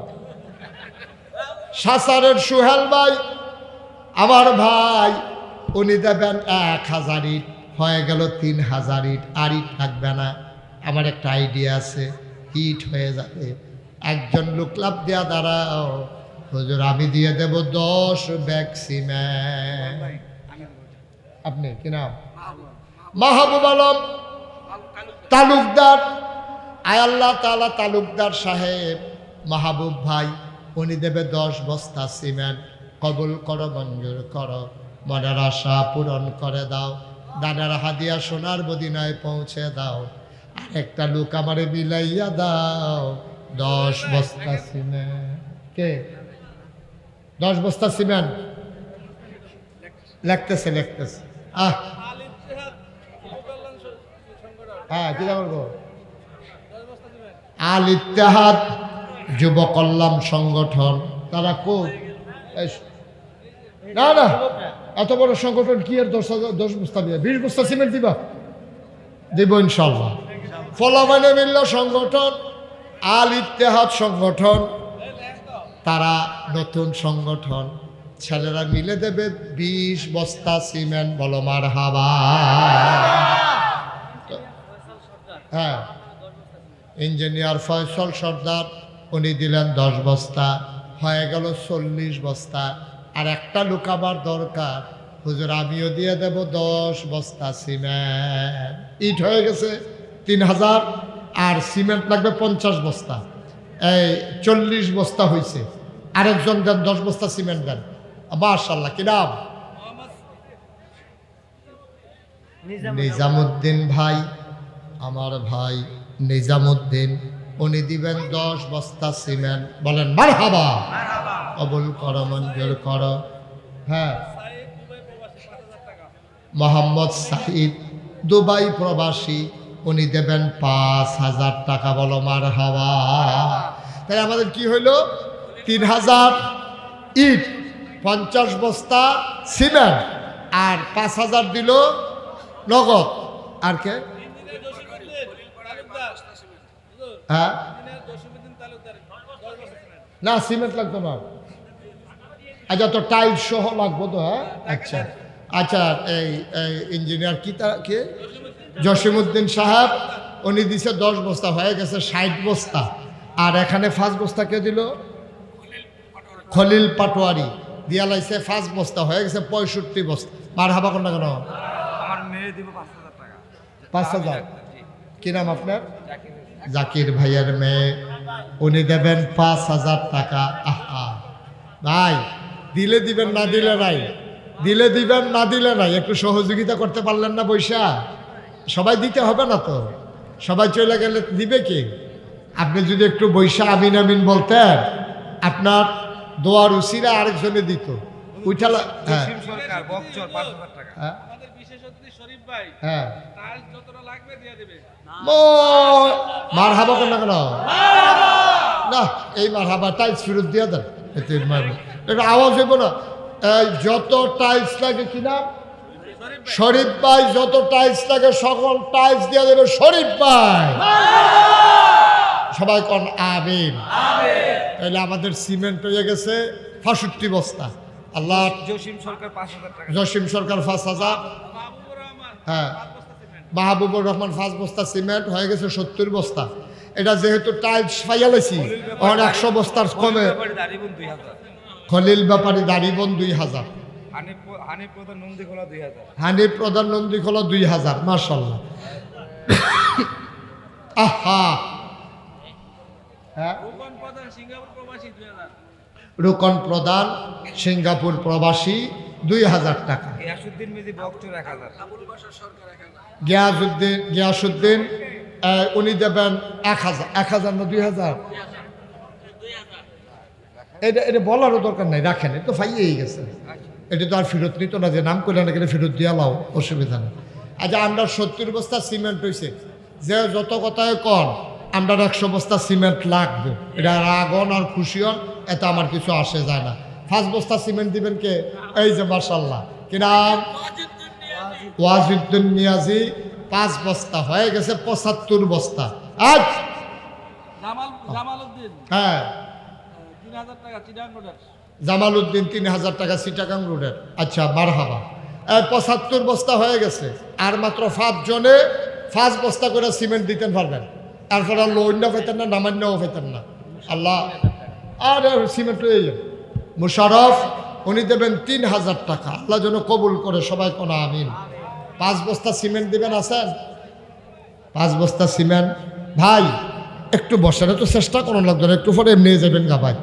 সাসারের সুহেল ভাই আমার ভাই, উনি দেবেন 1000 ইট। হয়ে গেল 3000 ইট। আর ইট থাকবে না। আমার একটা আইডিয়া আছে, ইট হয়ে যাবে। একজন লোক লাভ দেয়া দাঁড়াও, হুজুর আমি দিয়ে দেব 10 ব্যাগ সিমেন্ট। আপনি কি নাম? মাহবুব আলম তালুকদার। আয় আল্লাহ তাআলা তালুকদার সাহেব, মাহবুব ভাই, উনি দেবে 10 বস্তা সিমেন্ট। কবুল করো, মঞ্জুর করো, মনের আশা পূরণ করে দাও, দানের হাদিয়া সোনার মদিনায় পৌঁছে দাও। আর একটা লোক আমারে মিলাইয়া দাও 10 বস্তা সিমেন্ট। কে? 10 বস্তা সিমেন্ট লিখতেছে, লিখতেছে। হ্যাঁ, কি বলবো? আল ইত্তেহাদ যুব কল্যাণ সংগঠন। তারা কই? না না, এত বড় সংগঠন কি আর 10 বস্তা দিবে? 20 বস্তা সিমেন্ট দিবা? দিব ইনশাল্লাহ। ফলামানে মিল্লা সংগঠন, আল ইত্তেহাদ সংগঠন, তারা নতুন সংগঠন। ছেলেরা মিলে দেবে 20 বস্তা সিমেন্ট। বলো মারহাবা। হ্যাঁ, ইঞ্জিনিয়ার ফয়সল সর্দার, উনি দিলেন 10 বস্তা। হয়ে গেল 40 বস্তা। আর একটা লোক আমার দরকার, হুজুর আমিও দিয়ে দেব 10 বস্তা সিমেন্ট। ইট হয়ে গেছে 3000, আর সিমেন্ট লাগবে 50 বস্তা। এই 40 বস্তা হয়েছে। আরেকজন দেন 10 বস্তা সিমেন্ট দেন। মাশাআল্লাহ। কি নাম? নিজামুদ্দিন ভাই, আমার ভাই নিজামুদ্দিন, উনি দিবেন 10 বস্তা সিমেন্ট। বলেন মারহাবা। কবুল করো, মঞ্জুর করো। হ্যাঁ, মোহাম্মদ সাইদ দুবাই প্রবাসী, উনি দেবেন 5000 টাকা। বলো মারহাবা। তাই আমাদের কি হইল? 3000 ইট, 50 বস্তা সিমেন্ট, আর 5000 দিল নগদ। আর কে? হ্যাঁ, না সিমেন্ট লাগতো না। আচ্ছা তো টাইলস সহ লাগবো তো? হ্যাঁ আচ্ছা আচ্ছা। এই ইঞ্জিনিয়ার কে জসিমউদ্দিন সাহেব, উনি দিছে 10 বস্তা, হয়ে গেছে 60 বস্তা। আর এখানে 5 বস্তা কে দিল? খলিল পাটোয়ারি দিয়া লাইছে 5 বস্তা, হয়ে গেছে 65 বস্তা। মারহাবা কোন না কেন? আমার মেয়ে দিব 5,000 টাকা। 5,000। কি নাম আপনার? জাকির ভাইয়ের মেয়ে, উনি দেবেন 5,000 টাকা। আহা ভাই, দিলে দিবেন না দিলে নাই, দিলে দিবেন না দিলে নাই। একটু সহযোগিতা করতে পারলেন না বৈশা? সবাই দিতে হবে না তো, সবাই চলে গেলে দিবে কি? আপনি যদি একটু বৈশা আমিন আমিন বলতেন, আপনার দোয়ার উসিরা আরেকজনে দিত। উঠালা। হ্যাঁ জসিম সরকার বকচর 5,000 টাকা। হ্যাঁ আমাদের বিশেষ অতিথি শরীফ ভাই হ্যাঁ। তার যতটা লাগবে দিয়ে দেবে। মার হাবা কেন কেন? না এই মার হাবা টাইলস ফেরত দিয়ে দেন। এটা আওয়াজ হইব না। এই যত টাইলস লাগে কিনা শরীফ ভাই, যত টাইলস লাগে সকল টাইলস দিয়ে দেবে শরীফ ভাই। সবাই কোন আমিন। তাহলে আমাদের সিমেন্ট হয়ে গেছে 65 বস্তা। আল্লাহ। জসিম সরকার 5,000 টাকা। জসিম সরকার 5,000। মাহবুবুর রহমান হ্যাঁ 5 বস্তা সিমেন্ট। মাহবুবুর রহমান 5 বস্তা সিমেন্ট, হয়ে গেছে 70 বস্তা। এটা যেহেতু টাইলস ফাইয়ালেছি, আর 100 বস্তার কমে। ব্যাপারে দাঁড়িবন 2,000। খলিল ব্যাপারী দাড়িবন 2000। হানিফ প্রধান নন্দী খোলা 2,000। হানিফ প্রধান নন্দী খোলা 2000। মাশাআল্লাহ। আহা। হ্যাঁ রূপন প্রধান সিঙ্গাপুর প্রবাসী 2000। রুকন প্রধান সিঙ্গাপুর প্রবাসী 2000 টাকা। গিয়াসউদ্দিন মেজি বকচর 1,000। গিয়াসউদ্দিন উনি দেবেন 1000। 1000 না 2000? এটা বলারও দরকার নাই, রাখেন, এটা তো ফাইয়েই গেছে। এটা তো আর ফেরত নিত না, যে নাম করলে না গেলে ফেরত দিয়া লাও, অসুবিধা নেই। আচ্ছা আমরা 70 বস্তা সিমেন্ট হয়েছে, যে যত কথায় কন আমরা 100 বস্তা সিমেন্ট লাগবে। এটা রাগন আর খুশি হন, এত আমার কিছু আসে যায় না। 5 বস্তা সিমেন্ট দিবেন কে? এই যে মাশাআল্লাহ, কি নাম? ওয়াজিদুদ্দিন নিয়াজি 5 বস্তা, হয়ে গেছে 75 বস্তা। আজ জামালউদ্দিন হ্যাঁ 3000 টাকা চিটাং রোডের। জামালউদ্দিন 3000 টাকা চিটাগাং রোডের। আচ্ছা মারহাবা। 75 বস্তা হয়ে গেছে। আর মাত্র 5 জনে 5 বস্তা করে সিমেন্ট দিতে পারবেন। তারপরে লোনও পেতেন না, নামান্যও পেতেন না। আল্লাহ। আর সিমেন্ট হয়ে যাবে। মুশারফ উনি দেবেন 3000 টাকা। আল্লাহ যেন কবুল করে, সবাই কোন আমিন। 5 বস্তা সিমেন্ট দিবেন, আছেন? 5 বস্তা সিমেন্ট। ভাই একটু বসার তো চেষ্টা করুন, লাগবে না, একটু পরে এমনি যাবেন গা ভাই।